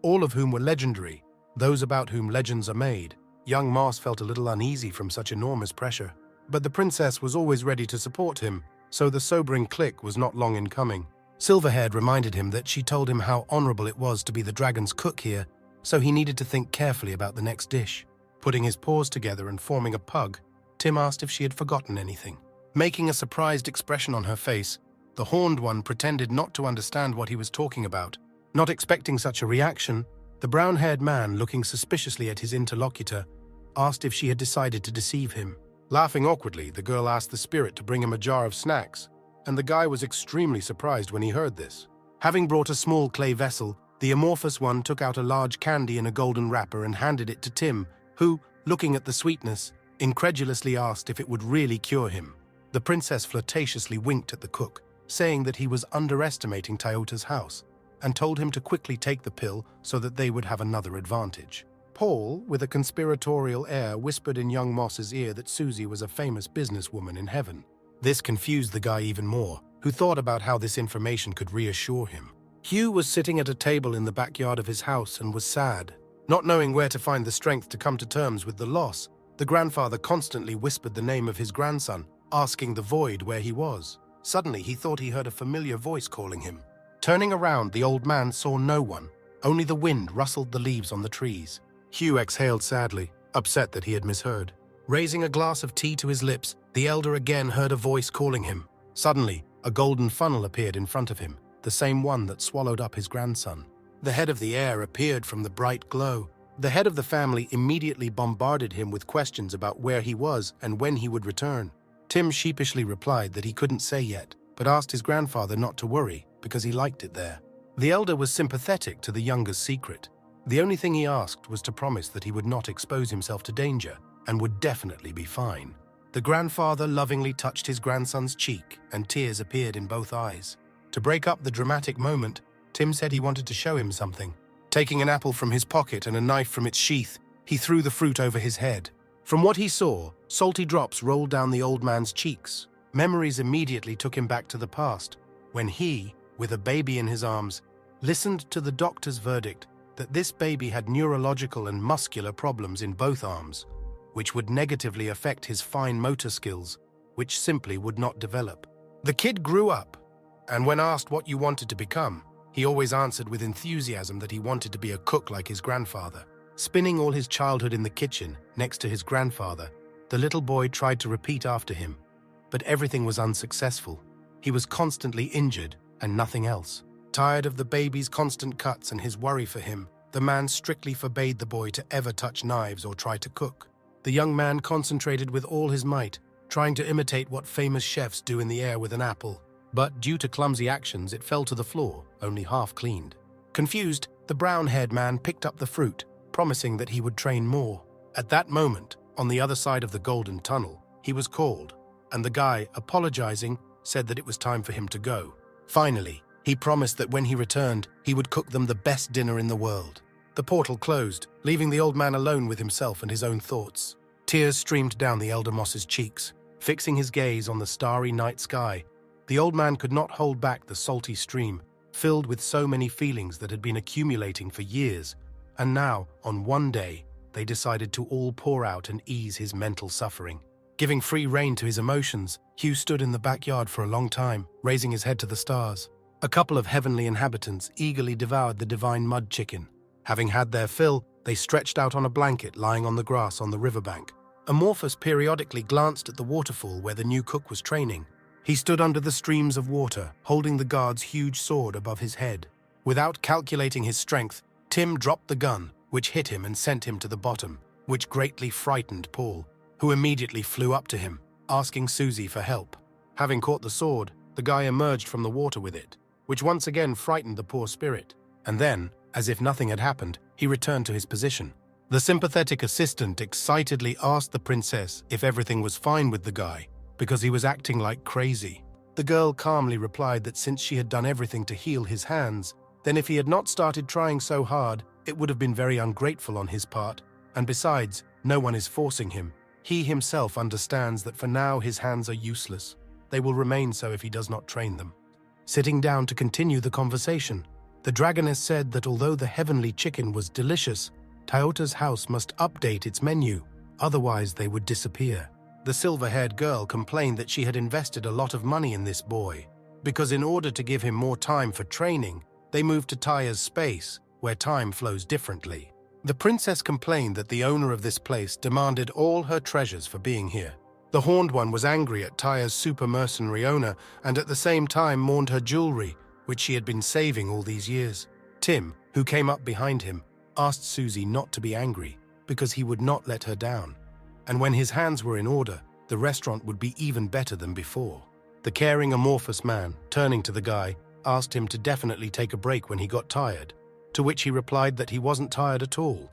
all of whom were legendary, those about whom legends are made. Young Moss felt a little uneasy from such enormous pressure, but the princess was always ready to support him, so the sobering click was not long in coming. Silverhaired reminded him that she told him how honorable it was to be the dragon's cook here, so he needed to think carefully about the next dish. Putting his paws together and forming a pug, Tim asked if she had forgotten anything. Making a surprised expression on her face, the Horned One pretended not to understand what he was talking about. Not expecting such a reaction, the brown-haired man, looking suspiciously at his interlocutor, asked if she had decided to deceive him. Laughing awkwardly, the girl asked the spirit to bring him a jar of snacks, and the guy was extremely surprised when he heard this. Having brought a small clay vessel, the Amorphous One took out a large candy in a golden wrapper and handed it to Tim, who, looking at the sweetness, incredulously asked if it would really cure him. The princess flirtatiously winked at the cook, saying that he was underestimating Toyota's house, and told him to quickly take the pill so that they would have another advantage. Paul, with a conspiratorial air, whispered in young Moss's ear that Susie was a famous businesswoman in heaven. This confused the guy even more, who thought about how this information could reassure him. Hugh was sitting at a table in the backyard of his house and was sad. Not knowing where to find the strength to come to terms with the loss, the grandfather constantly whispered the name of his grandson, asking the void where he was. Suddenly, he thought he heard a familiar voice calling him. Turning around, the old man saw no one. Only the wind rustled the leaves on the trees. Hugh exhaled sadly, upset that he had misheard. Raising a glass of tea to his lips, the elder again heard a voice calling him. Suddenly, a golden funnel appeared in front of him, the same one that swallowed up his grandson. The head of the heir appeared from the bright glow. The head of the family immediately bombarded him with questions about where he was and when he would return. Tim sheepishly replied that he couldn't say yet, but asked his grandfather not to worry because he liked it there. The elder was sympathetic to the younger's secret. The only thing he asked was to promise that he would not expose himself to danger and would definitely be fine. The grandfather lovingly touched his grandson's cheek, and tears appeared in both eyes. To break up the dramatic moment, Tim said he wanted to show him something. Taking an apple from his pocket and a knife from its sheath, he threw the fruit over his head. From what he saw, salty drops rolled down the old man's cheeks. Memories immediately took him back to the past, when he, with a baby in his arms, listened to the doctor's verdict that this baby had neurological and muscular problems in both arms, which would negatively affect his fine motor skills, which simply would not develop. The kid grew up, and when asked what you wanted to become, he always answered with enthusiasm that he wanted to be a cook like his grandfather. Spending all his childhood in the kitchen, next to his grandfather, the little boy tried to repeat after him, but everything was unsuccessful. He was constantly injured and nothing else. Tired of the baby's constant cuts and his worry for him, the man strictly forbade the boy to ever touch knives or try to cook. The young man concentrated with all his might, trying to imitate what famous chefs do in the air with an apple. But due to clumsy actions, it fell to the floor, only half cleaned. Confused, the brown-haired man picked up the fruit, promising that he would train more. At that moment, on the other side of the golden tunnel, he was called, and the guy, apologizing, said that it was time for him to go. Finally, he promised that when he returned, he would cook them the best dinner in the world. The portal closed, leaving the old man alone with himself and his own thoughts. Tears streamed down the elder Moss's cheeks. Fixing his gaze on the starry night sky, the old man could not hold back the salty stream, filled with so many feelings that had been accumulating for years. And now, on one day, they decided to all pour out and ease his mental suffering. Giving free rein to his emotions, Hugh stood in the backyard for a long time, raising his head to the stars. A couple of heavenly inhabitants eagerly devoured the divine mud chicken. Having had their fill, they stretched out on a blanket lying on the grass on the riverbank. Amorphous periodically glanced at the waterfall where the new cook was training. He stood under the streams of water, holding the guard's huge sword above his head. Without calculating his strength, Tim dropped the gun, which hit him and sent him to the bottom, which greatly frightened Paul, who immediately flew up to him, asking Susie for help. Having caught the sword, the guy emerged from the water with it, which once again frightened the poor spirit. And then, as if nothing had happened, he returned to his position. The sympathetic assistant excitedly asked the princess if everything was fine with the guy, because he was acting like crazy. The girl calmly replied that since she had done everything to heal his hands, then if he had not started trying so hard, it would have been very ungrateful on his part, and besides, no one is forcing him. He himself understands that for now his hands are useless. They will remain so if he does not train them. Sitting down to continue the conversation, the dragoness said that although the heavenly chicken was delicious, Toyota's house must update its menu, otherwise they would disappear. The silver-haired girl complained that she had invested a lot of money in this boy, because in order to give him more time for training, they moved to Taya's space, where time flows differently. The princess complained that the owner of this place demanded all her treasures for being here. The Horned One was angry at Taya's super mercenary owner and at the same time mourned her jewelry, which she had been saving all these years. Tim, who came up behind him, asked Susie not to be angry because he would not let her down. And when his hands were in order, the restaurant would be even better than before. The caring amorphous man, turning to the guy, asked him to definitely take a break when he got tired, to which he replied that he wasn't tired at all,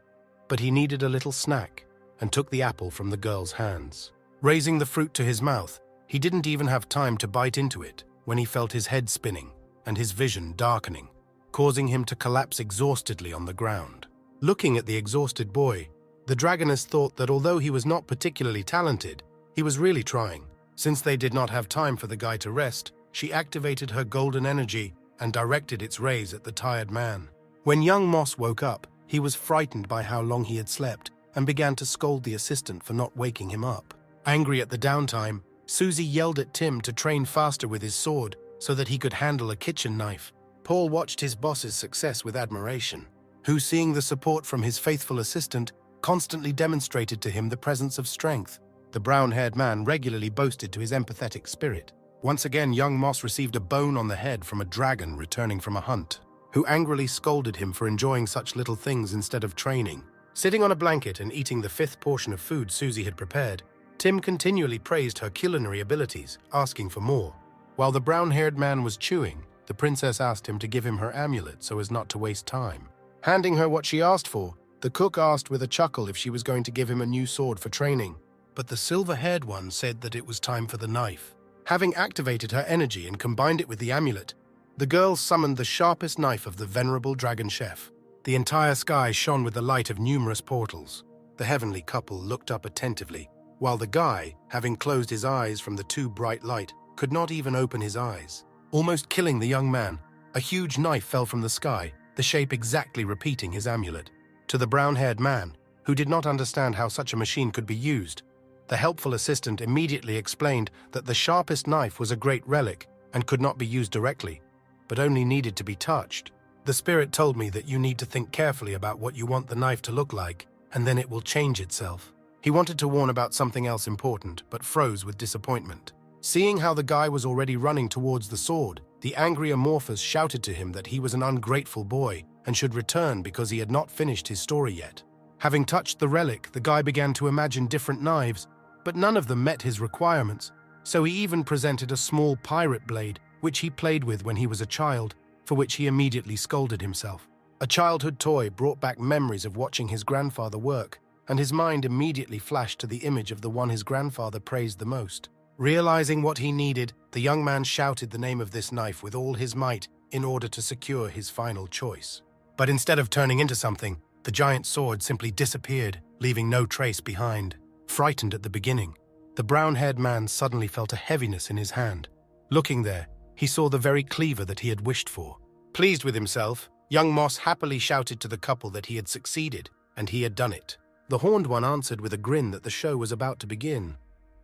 but he needed a little snack, and took the apple from the girl's hands. Raising the fruit to his mouth, he didn't even have time to bite into it when he felt his head spinning and his vision darkening, causing him to collapse exhaustedly on the ground. Looking at the exhausted boy, the dragoness thought that although he was not particularly talented, he was really trying. Since they did not have time for the guy to rest, she activated her golden energy and directed its rays at the tired man. When young Moss woke up, he was frightened by how long he had slept and began to scold the assistant for not waking him up. Angry at the downtime, Susie yelled at Tim to train faster with his sword so that he could handle a kitchen knife. Paul watched his boss's success with admiration, who, seeing the support from his faithful assistant, constantly demonstrated to him the presence of strength. The brown-haired man regularly boasted to his empathetic spirit. Once again, young Moss received a bone on the head from a dragon returning from a hunt, who angrily scolded him for enjoying such little things instead of training. Sitting on a blanket and eating the 5th portion of food Susie had prepared, Tim continually praised her culinary abilities, asking for more. While the brown-haired man was chewing, the princess asked him to give him her amulet so as not to waste time. Handing her what she asked for, the cook asked with a chuckle if she was going to give him a new sword for training, but the silver-haired one said that it was time for the knife. Having activated her energy and combined it with the amulet, the girl summoned the sharpest knife of the venerable dragon chef. The entire sky shone with the light of numerous portals. The heavenly couple looked up attentively, while the guy, having closed his eyes from the too bright light, could not even open his eyes. Almost killing the young man, a huge knife fell from the sky, the shape exactly repeating his amulet. To the brown-haired man, who did not understand how such a machine could be used, the helpful assistant immediately explained that the sharpest knife was a great relic and could not be used directly, but only needed to be touched. The spirit told me that you need to think carefully about what you want the knife to look like, and then it will change itself. He wanted to warn about something else important, but froze with disappointment. Seeing how the guy was already running towards the sword, the angry Amorphous shouted to him that he was an ungrateful boy and should return because he had not finished his story yet. Having touched the relic, the guy began to imagine different knives, but none of them met his requirements, so he even presented a small pirate blade, which he played with when he was a child, for which he immediately scolded himself. A childhood toy brought back memories of watching his grandfather work, and his mind immediately flashed to the image of the one his grandfather praised the most. Realizing what he needed, the young man shouted the name of this knife with all his might in order to secure his final choice. But instead of turning into something, the giant sword simply disappeared, leaving no trace behind. Frightened at the beginning, the brown-haired man suddenly felt a heaviness in his hand. Looking there, he saw the very cleaver that he had wished for. Pleased with himself, young Moss happily shouted to the couple that he had succeeded, and he had done it. The horned one answered with a grin that the show was about to begin,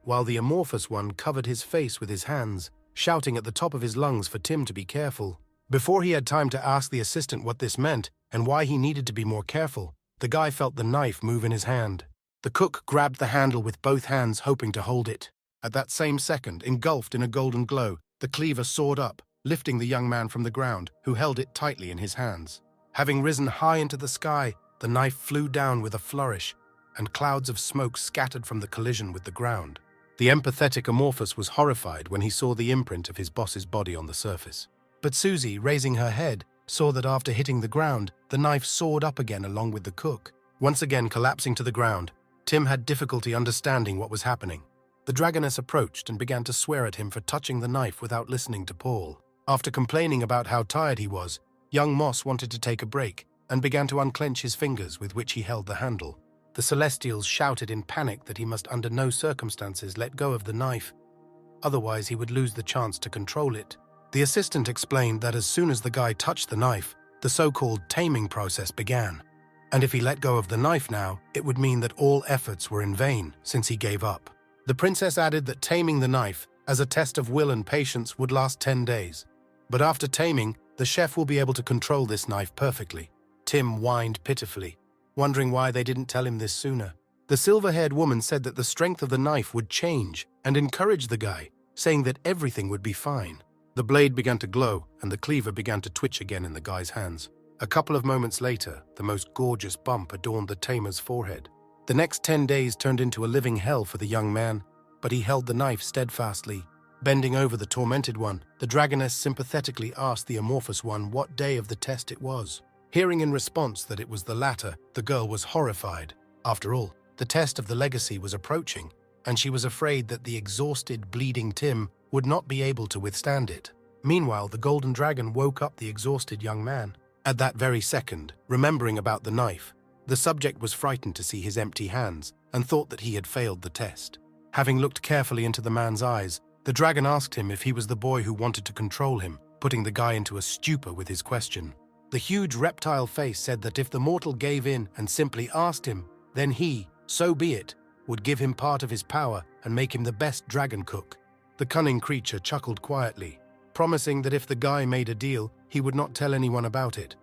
while the amorphous one covered his face with his hands, shouting at the top of his lungs for Tim to be careful. Before he had time to ask the assistant what this meant and why he needed to be more careful, the guy felt the knife move in his hand. The cook grabbed the handle with both hands, hoping to hold it. At that same second, engulfed in a golden glow, the cleaver soared up, lifting the young man from the ground, who held it tightly in his hands. Having risen high into the sky, the knife flew down with a flourish, and clouds of smoke scattered from the collision with the ground. The empathetic Amorphous was horrified when he saw the imprint of his boss's body on the surface. But Susie, raising her head, saw that after hitting the ground, the knife soared up again along with the cook. Once again collapsing to the ground, Tim had difficulty understanding what was happening. The dragoness approached and began to swear at him for touching the knife without listening to Paul. After complaining about how tired he was, young Moss wanted to take a break and began to unclench his fingers with which he held the handle. The Celestials shouted in panic that he must under no circumstances let go of the knife, otherwise he would lose the chance to control it. The assistant explained that as soon as the guy touched the knife, the so-called taming process began, and if he let go of the knife now, it would mean that all efforts were in vain since he gave up. The princess added that taming the knife, as a test of will and patience, would last 10 days. But after taming, the chef will be able to control this knife perfectly. Tim whined pitifully, wondering why they didn't tell him this sooner. The silver-haired woman said that the strength of the knife would change and encouraged the guy, saying that everything would be fine. The blade began to glow and the cleaver began to twitch again in the guy's hands. A couple of moments later, the most gorgeous bump adorned the tamer's forehead. The next 10 days turned into a living hell for the young man, but he held the knife steadfastly. Bending over the tormented one, the dragoness sympathetically asked the amorphous one what day of the test it was. Hearing in response that it was the latter, the girl was horrified. After all, the test of the legacy was approaching, and she was afraid that the exhausted, bleeding Tim would not be able to withstand it. Meanwhile, the golden dragon woke up the exhausted young man. At that very second, remembering about the knife, the subject was frightened to see his empty hands and thought that he had failed the test. Having looked carefully into the man's eyes, the dragon asked him if he was the boy who wanted to control him, putting the guy into a stupor with his question. The huge reptile face said that if the mortal gave in and simply asked him, then he, so be it, would give him part of his power and make him the best dragon cook. The cunning creature chuckled quietly, promising that if the guy made a deal, he would not tell anyone about it.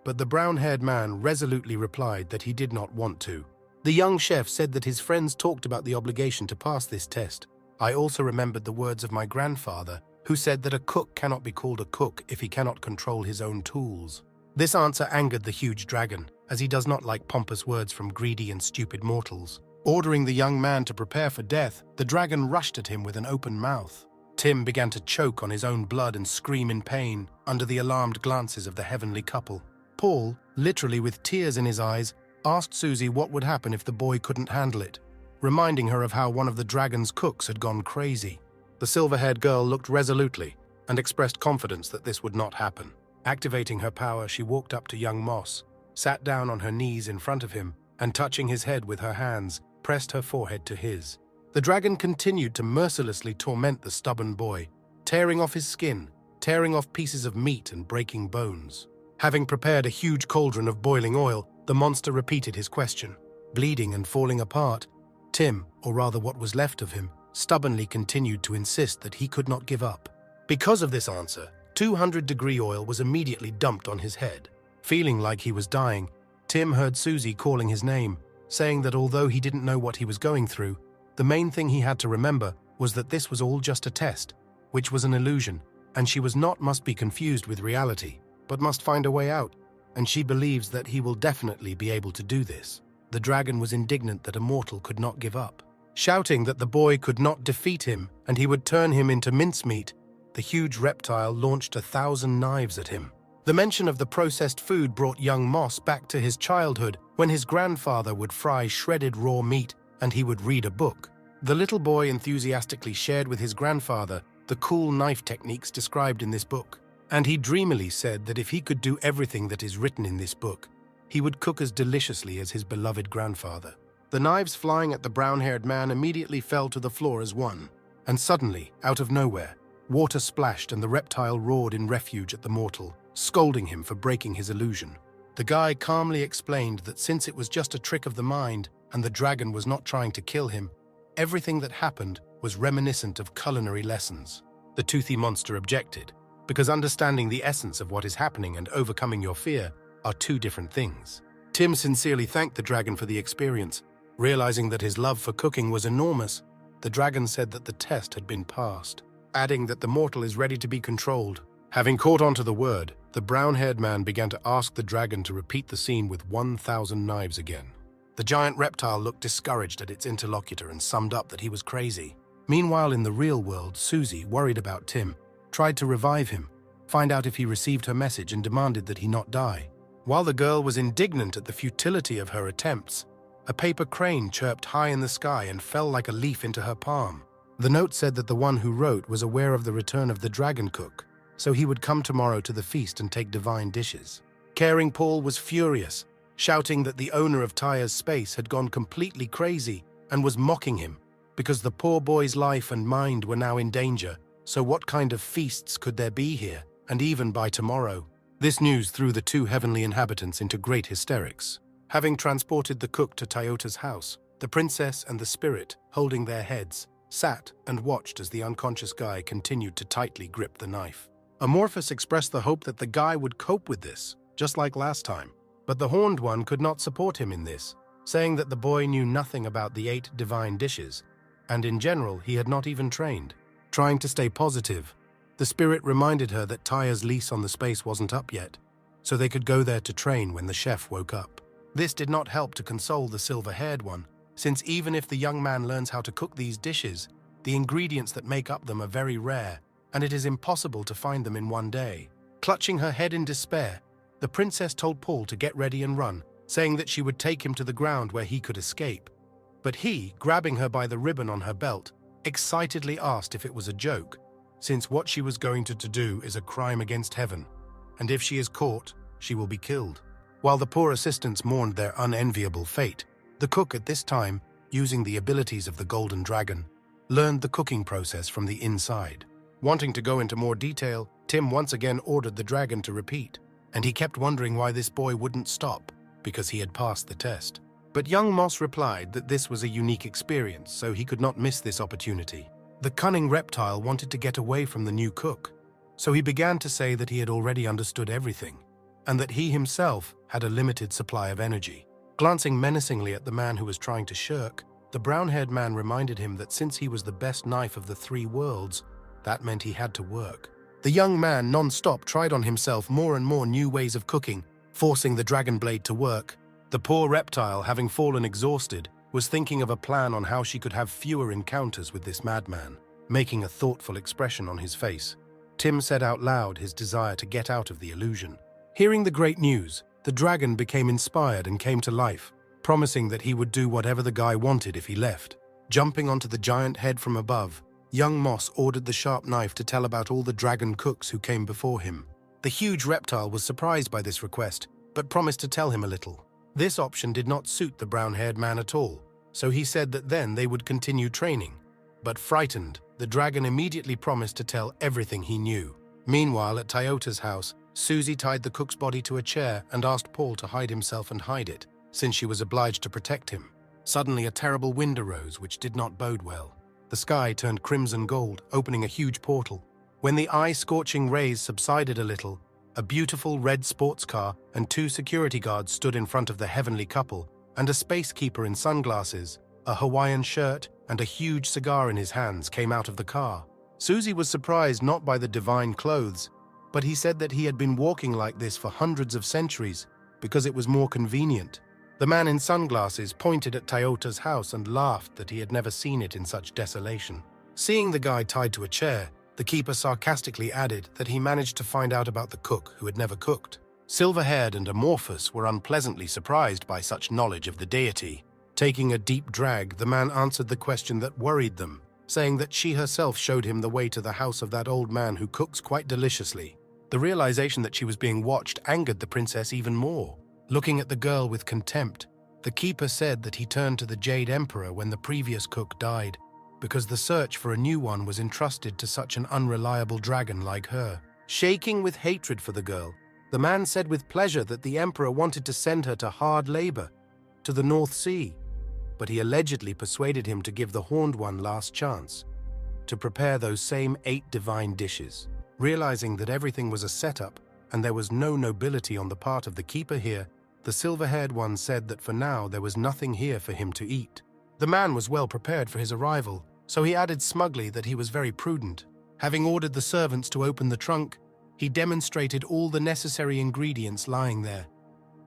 But the brown-haired man resolutely replied that he did not want to. The young chef said that his friends talked about the obligation to pass this test. I also remembered the words of my grandfather, who said that a cook cannot be called a cook if he cannot control his own tools. This answer angered the huge dragon, as he does not like pompous words from greedy and stupid mortals. Ordering the young man to prepare for death, the dragon rushed at him with an open mouth. Tim began to choke on his own blood and scream in pain under the alarmed glances of the heavenly couple. Paul, literally with tears in his eyes, asked Susie what would happen if the boy couldn't handle it, reminding her of how one of the dragon's cooks had gone crazy. The silver-haired girl looked resolutely and expressed confidence that this would not happen. Activating her power, she walked up to young Moss, sat down on her knees in front of him, and touching his head with her hands, pressed her forehead to his. The dragon continued to mercilessly torment the stubborn boy, tearing off his skin, tearing off pieces of meat and breaking bones. Having prepared a huge cauldron of boiling oil, the monster repeated his question. Bleeding and falling apart, Tim, or rather what was left of him, stubbornly continued to insist that he could not give up. Because of this answer, 200-degree oil was immediately dumped on his head. Feeling like he was dying, Tim heard Susie calling his name, saying that although he didn't know what he was going through, the main thing he had to remember was that this was all just a test, which was an illusion, and she must be confused with reality, but must find a way out, and she believes that he will definitely be able to do this. The dragon was indignant that a mortal could not give up. Shouting that the boy could not defeat him and he would turn him into mincemeat, the huge reptile launched 1,000 knives at him. The mention of the processed food brought young Moss back to his childhood when his grandfather would fry shredded raw meat and he would read a book. The little boy enthusiastically shared with his grandfather the cool knife techniques described in this book, and he dreamily said that if he could do everything that is written in this book, he would cook as deliciously as his beloved grandfather. The knives flying at the brown-haired man immediately fell to the floor as one, and suddenly, out of nowhere, water splashed and the reptile roared in refuge at the mortal, scolding him for breaking his illusion. The guy calmly explained that since it was just a trick of the mind and the dragon was not trying to kill him, everything that happened was reminiscent of culinary lessons. The toothy monster objected, because understanding the essence of what is happening and overcoming your fear are two different things. Tim sincerely thanked the dragon for the experience. Realizing that his love for cooking was enormous, the dragon said that the test had been passed, adding that the mortal is ready to be controlled. Having caught on to the word, the brown-haired man began to ask the dragon to repeat the scene with 1,000 knives again. The giant reptile looked discouraged at its interlocutor and summed up that he was crazy. Meanwhile, in the real world, Susie, worried about Tim, tried to revive him, find out if he received her message and demanded that he not die. While the girl was indignant at the futility of her attempts, a paper crane chirped high in the sky and fell like a leaf into her palm. The note said that the one who wrote was aware of the return of the dragon cook, so he would come tomorrow to the feast and take divine dishes. Caring Paul was furious, shouting that the owner of Tyre's space had gone completely crazy and was mocking him because the poor boy's life and mind were now in danger, so what kind of feasts could there be here, and even by tomorrow? This news threw the two heavenly inhabitants into great hysterics. Having transported the cook to Toyota's house, the princess and the spirit, holding their heads, sat and watched as the unconscious guy continued to tightly grip the knife. Amorphous expressed the hope that the guy would cope with this, just like last time. But the Horned One could not support him in this, saying that the boy knew nothing about the 8 divine dishes, and in general he had not even trained. Trying to stay positive, the spirit reminded her that Tyre's lease on the space wasn't up yet, so they could go there to train when the chef woke up. This did not help to console the silver-haired one, since even if the young man learns how to cook these dishes, the ingredients that make up them are very rare, and it is impossible to find them in one day. Clutching her head in despair, the princess told Paul to get ready and run, saying that she would take him to the ground where he could escape. But he, grabbing her by the ribbon on her belt, excitedly asked if it was a joke, since what she was going to do is a crime against heaven, and if she is caught, she will be killed. While the poor assistants mourned their unenviable fate, the cook at this time, using the abilities of the Golden Dragon, learned the cooking process from the inside. Wanting to go into more detail, Tim once again ordered the dragon to repeat, and he kept wondering why this boy wouldn't stop, because he had passed the test. But young Moss replied that this was a unique experience, so he could not miss this opportunity. The cunning reptile wanted to get away from the new cook, so he began to say that he had already understood everything, and that he himself had a limited supply of energy. Glancing menacingly at the man who was trying to shirk, the brown-haired man reminded him that since he was the best knife of the 3 worlds, that meant he had to work. The young man non-stop tried on himself more and more new ways of cooking, forcing the dragon blade to work. The poor reptile, having fallen exhausted, was thinking of a plan on how she could have fewer encounters with this madman, making a thoughtful expression on his face. Tim said out loud his desire to get out of the illusion. Hearing the great news, the dragon became inspired and came to life, promising that he would do whatever the guy wanted if he left. Jumping onto the giant head from above, young Moss ordered the sharp knife to tell about all the dragon cooks who came before him. The huge reptile was surprised by this request, but promised to tell him a little. This option did not suit the brown-haired man at all, so he said that then they would continue training. But frightened, the dragon immediately promised to tell everything he knew. Meanwhile, at Toyota's house, Susie tied the cook's body to a chair and asked Paul to hide himself and hide it, since she was obliged to protect him. Suddenly, a terrible wind arose, which did not bode well. The sky turned crimson gold, opening a huge portal. When the eye-scorching rays subsided a little, a beautiful red sports car and 2 security guards stood in front of the heavenly couple, and a space keeper in sunglasses, a Hawaiian shirt, and a huge cigar in his hands came out of the car. Susie was surprised not by the divine clothes, but he said that he had been walking like this for hundreds of centuries because it was more convenient. The man in sunglasses pointed at Toyota's house and laughed that he had never seen it in such desolation. Seeing the guy tied to a chair, the keeper sarcastically added that he managed to find out about the cook who had never cooked. Silver-haired and amorphous were unpleasantly surprised by such knowledge of the deity. Taking a deep drag, the man answered the question that worried them, saying that she herself showed him the way to the house of that old man who cooks quite deliciously. The realization that she was being watched angered the princess even more. Looking at the girl with contempt, the keeper said that he turned to the Jade Emperor when the previous cook died, because the search for a new one was entrusted to such an unreliable dragon like her. Shaking with hatred for the girl, the man said with pleasure that the emperor wanted to send her to hard labor, to the North Sea, but he allegedly persuaded him to give the Horned One last chance, to prepare those same 8 divine dishes. Realizing that everything was a setup and there was no nobility on the part of the keeper here, the silver-haired one said that for now there was nothing here for him to eat. The man was well prepared for his arrival, so he added smugly that he was very prudent. Having ordered the servants to open the trunk, he demonstrated all the necessary ingredients lying there,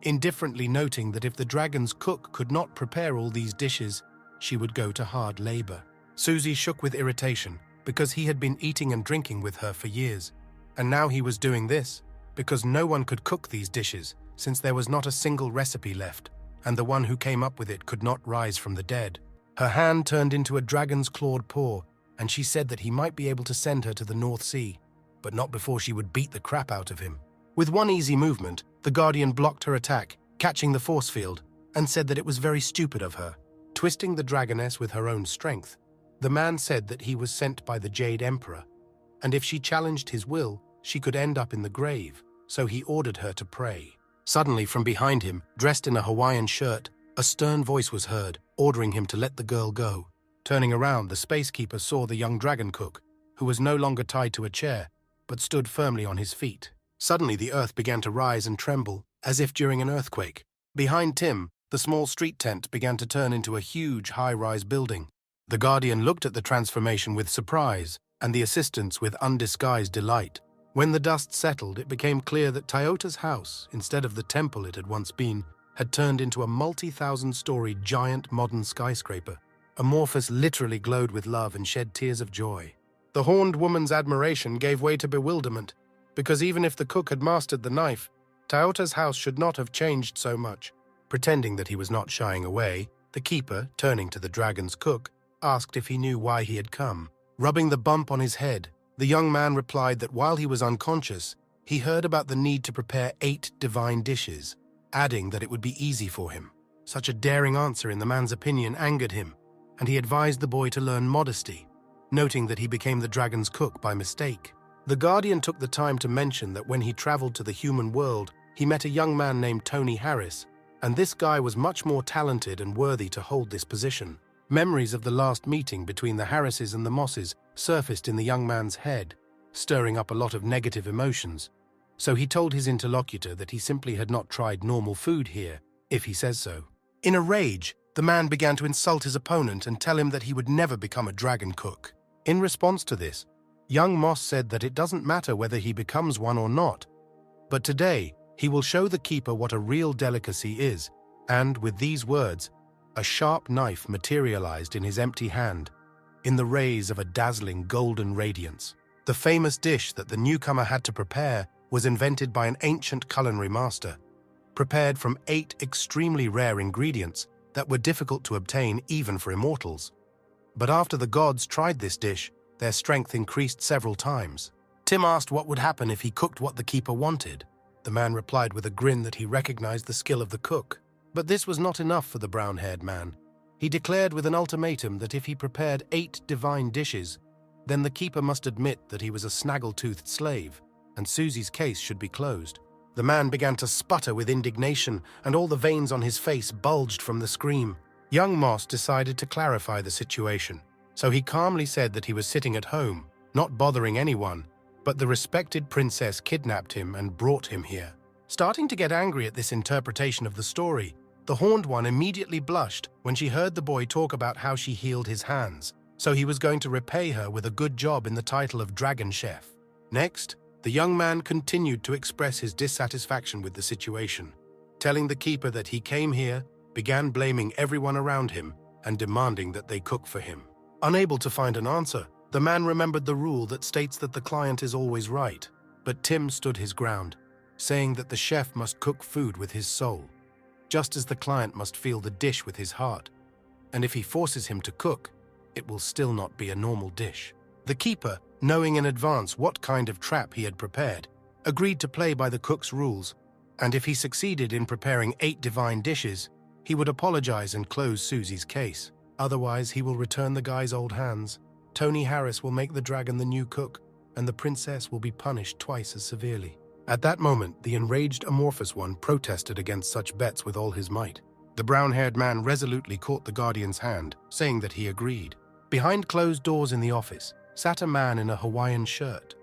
indifferently noting that if the dragon's cook could not prepare all these dishes, she would go to hard labor. Susie shook with irritation because he had been eating and drinking with her for years, and now he was doing this because no one could cook these dishes since there was not a single recipe left, and the one who came up with it could not rise from the dead. Her hand turned into a dragon's clawed paw, and she said that he might be able to send her to the North Sea, but not before she would beat the crap out of him. With one easy movement, the Guardian blocked her attack, catching the force field, and said that it was very stupid of her, twisting the dragoness with her own strength. The man said that he was sent by the Jade Emperor, and if she challenged his will, she could end up in the grave, so he ordered her to pray. Suddenly, from behind him, dressed in a Hawaiian shirt, a stern voice was heard, ordering him to let the girl go. Turning around, the spacekeeper saw the young dragon cook, who was no longer tied to a chair, but stood firmly on his feet. Suddenly, the earth began to rise and tremble, as if during an earthquake. Behind Tim, the small street tent began to turn into a huge high-rise building. The Guardian looked at the transformation with surprise, and the assistants with undisguised delight. When the dust settled, it became clear that Toyota's house, instead of the temple it had once been, had turned into a multi-thousand-story giant modern skyscraper. Amorphous literally glowed with love and shed tears of joy. The horned woman's admiration gave way to bewilderment, because even if the cook had mastered the knife, Toyota's house should not have changed so much. Pretending that he was not shying away, the keeper, turning to the dragon's cook, asked if he knew why he had come. Rubbing the bump on his head, the young man replied that while he was unconscious, he heard about the need to prepare 8 divine dishes, adding that it would be easy for him. Such a daring answer in the man's opinion angered him, and he advised the boy to learn modesty, noting that he became the dragon's cook by mistake. The Guardian took the time to mention that when he traveled to the human world, he met a young man named Tony Harris, and this guy was much more talented and worthy to hold this position. Memories of the last meeting between the Harrises and the Mosses surfaced in the young man's head, stirring up a lot of negative emotions. So he told his interlocutor that he simply had not tried normal food here, if he says so. In a rage, the man began to insult his opponent and tell him that he would never become a dragon cook. In response to this, young Moss said that it doesn't matter whether he becomes one or not, but today he will show the keeper what a real delicacy is, and with these words, a sharp knife materialized in his empty hand, in the rays of a dazzling golden radiance. The famous dish that the newcomer had to prepare was invented by an ancient culinary master, prepared from 8 extremely rare ingredients that were difficult to obtain even for immortals. But after the gods tried this dish, their strength increased several times. Tim asked what would happen if he cooked what the keeper wanted. The man replied with a grin that he recognized the skill of the cook. But this was not enough for the brown-haired man. He declared with an ultimatum that if he prepared 8 divine dishes, then the keeper must admit that he was a snaggle-toothed slave, and Susie's case should be closed. The man began to sputter with indignation, and all the veins on his face bulged from the scream. Young Moss decided to clarify the situation, so he calmly said that he was sitting at home, not bothering anyone, but the respected princess kidnapped him and brought him here. Starting to get angry at this interpretation of the story, the Horned One immediately blushed when she heard the boy talk about how she healed his hands, so he was going to repay her with a good job in the title of Dragon Chef. Next, the young man continued to express his dissatisfaction with the situation, telling the keeper that he came here began blaming everyone around him and demanding that they cook for him. Unable to find an answer, the man remembered the rule that states that the client is always right. But Tim stood his ground, saying that the chef must cook food with his soul, just as the client must feel the dish with his heart. And if he forces him to cook, it will still not be a normal dish. The keeper, knowing in advance what kind of trap he had prepared, agreed to play by the cook's rules, and if he succeeded in preparing 8 divine dishes, he would apologize and close Susie's case. Otherwise, he will return the guy's old hands. Tony Harris will make the dragon the new cook, and the princess will be punished twice as severely. At that moment, the enraged amorphous one protested against such bets with all his might. The brown-haired man resolutely caught the guardian's hand, saying that he agreed. Behind closed doors in the office sat a man in a Hawaiian shirt,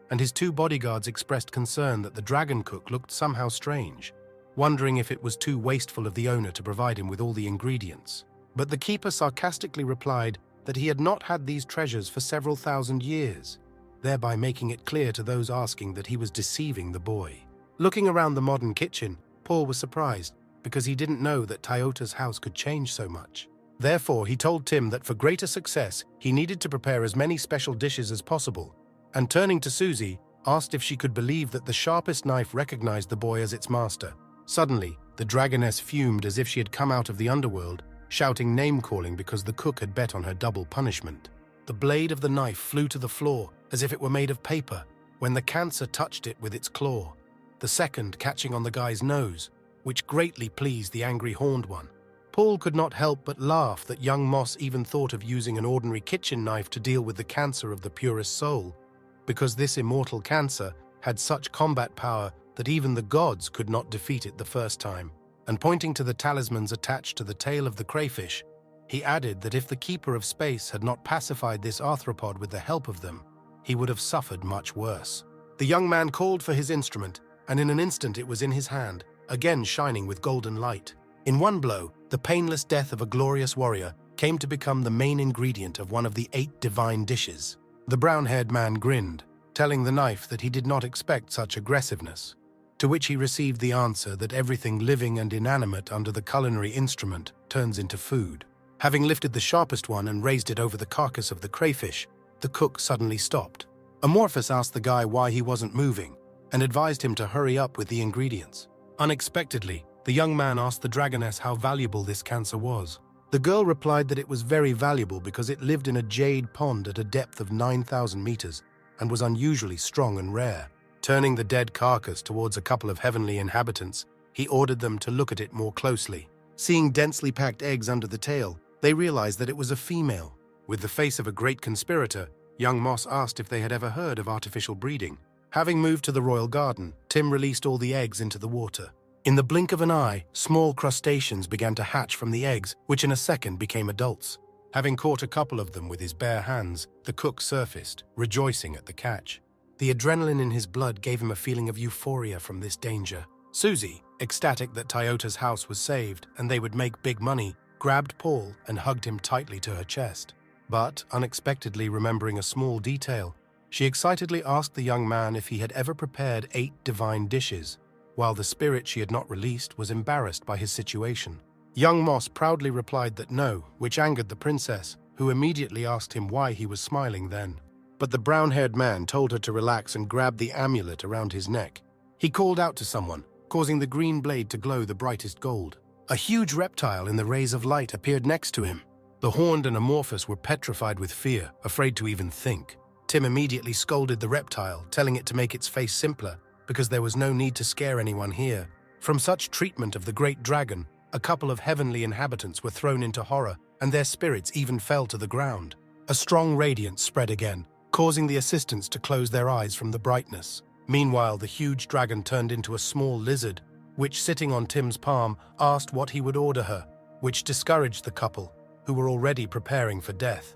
and his 2 bodyguards expressed concern that the dragon cook looked somehow strange, wondering if it was too wasteful of the owner to provide him with all the ingredients. But the keeper sarcastically replied that he had not had these treasures for several thousand years, thereby making it clear to those asking that he was deceiving the boy. Looking around the modern kitchen, Paul was surprised because he didn't know that Toyota's house could change so much. Therefore, he told Tim that for greater success, he needed to prepare as many special dishes as possible, and turning to Susie, asked if she could believe that the sharpest knife recognized the boy as its master. Suddenly, the dragoness fumed as if she had come out of the underworld, shouting name-calling because the cook had bet on her double punishment. The blade of the knife flew to the floor as if it were made of paper when the cancer touched it with its claw, the second catching on the guy's nose, which greatly pleased the angry horned one. Paul could not help but laugh that young Moss even thought of using an ordinary kitchen knife to deal with the cancer of the purest soul, because this immortal cancer had such combat power that even the gods could not defeat it the first time. And pointing to the talismans attached to the tail of the crayfish, he added that if the Keeper of Space had not pacified this arthropod with the help of them, he would have suffered much worse. The young man called for his instrument, and in an instant it was in his hand, again shining with golden light. In one blow, the painless death of a glorious warrior came to become the main ingredient of one of the 8 divine dishes. The brown-haired man grinned, telling the knife that he did not expect such aggressiveness, to which he received the answer that everything living and inanimate under the culinary instrument turns into food. Having lifted the sharpest one and raised it over the carcass of the crayfish, the cook suddenly stopped. Amorphous asked the guy why he wasn't moving and advised him to hurry up with the ingredients. Unexpectedly, the young man asked the dragoness how valuable this cancer was. The girl replied that it was very valuable because it lived in a jade pond at a depth of 9,000 meters and was unusually strong and rare. Turning the dead carcass towards a couple of heavenly inhabitants, he ordered them to look at it more closely. Seeing densely packed eggs under the tail, they realized that it was a female. With the face of a great conspirator, young Moss asked if they had ever heard of artificial breeding. Having moved to the royal garden, Tim released all the eggs into the water. In the blink of an eye, small crustaceans began to hatch from the eggs, which in a second became adults. Having caught a couple of them with his bare hands, the cook surfaced, rejoicing at the catch. The adrenaline in his blood gave him a feeling of euphoria from this danger. Susie, ecstatic that Toyota's house was saved and they would make big money, grabbed Paul and hugged him tightly to her chest. But, unexpectedly remembering a small detail, she excitedly asked the young man if he had ever prepared 8 divine dishes, while the spirit she had not released was embarrassed by his situation. Young Moss proudly replied that no, which angered the princess, who immediately asked him why he was smiling then. But the brown-haired man told her to relax and grab the amulet around his neck. He called out to someone, causing the green blade to glow the brightest gold. A huge reptile in the rays of light appeared next to him. The horned and amorphous were petrified with fear, afraid to even think. Tim immediately scolded the reptile, telling it to make its face simpler, because there was no need to scare anyone here. From such treatment of the great dragon, a couple of heavenly inhabitants were thrown into horror, and their spirits even fell to the ground. A strong radiance spread again, causing the assistants to close their eyes from the brightness. Meanwhile, the huge dragon turned into a small lizard, which, sitting on Tim's palm, asked what he would order her, which discouraged the couple, who were already preparing for death.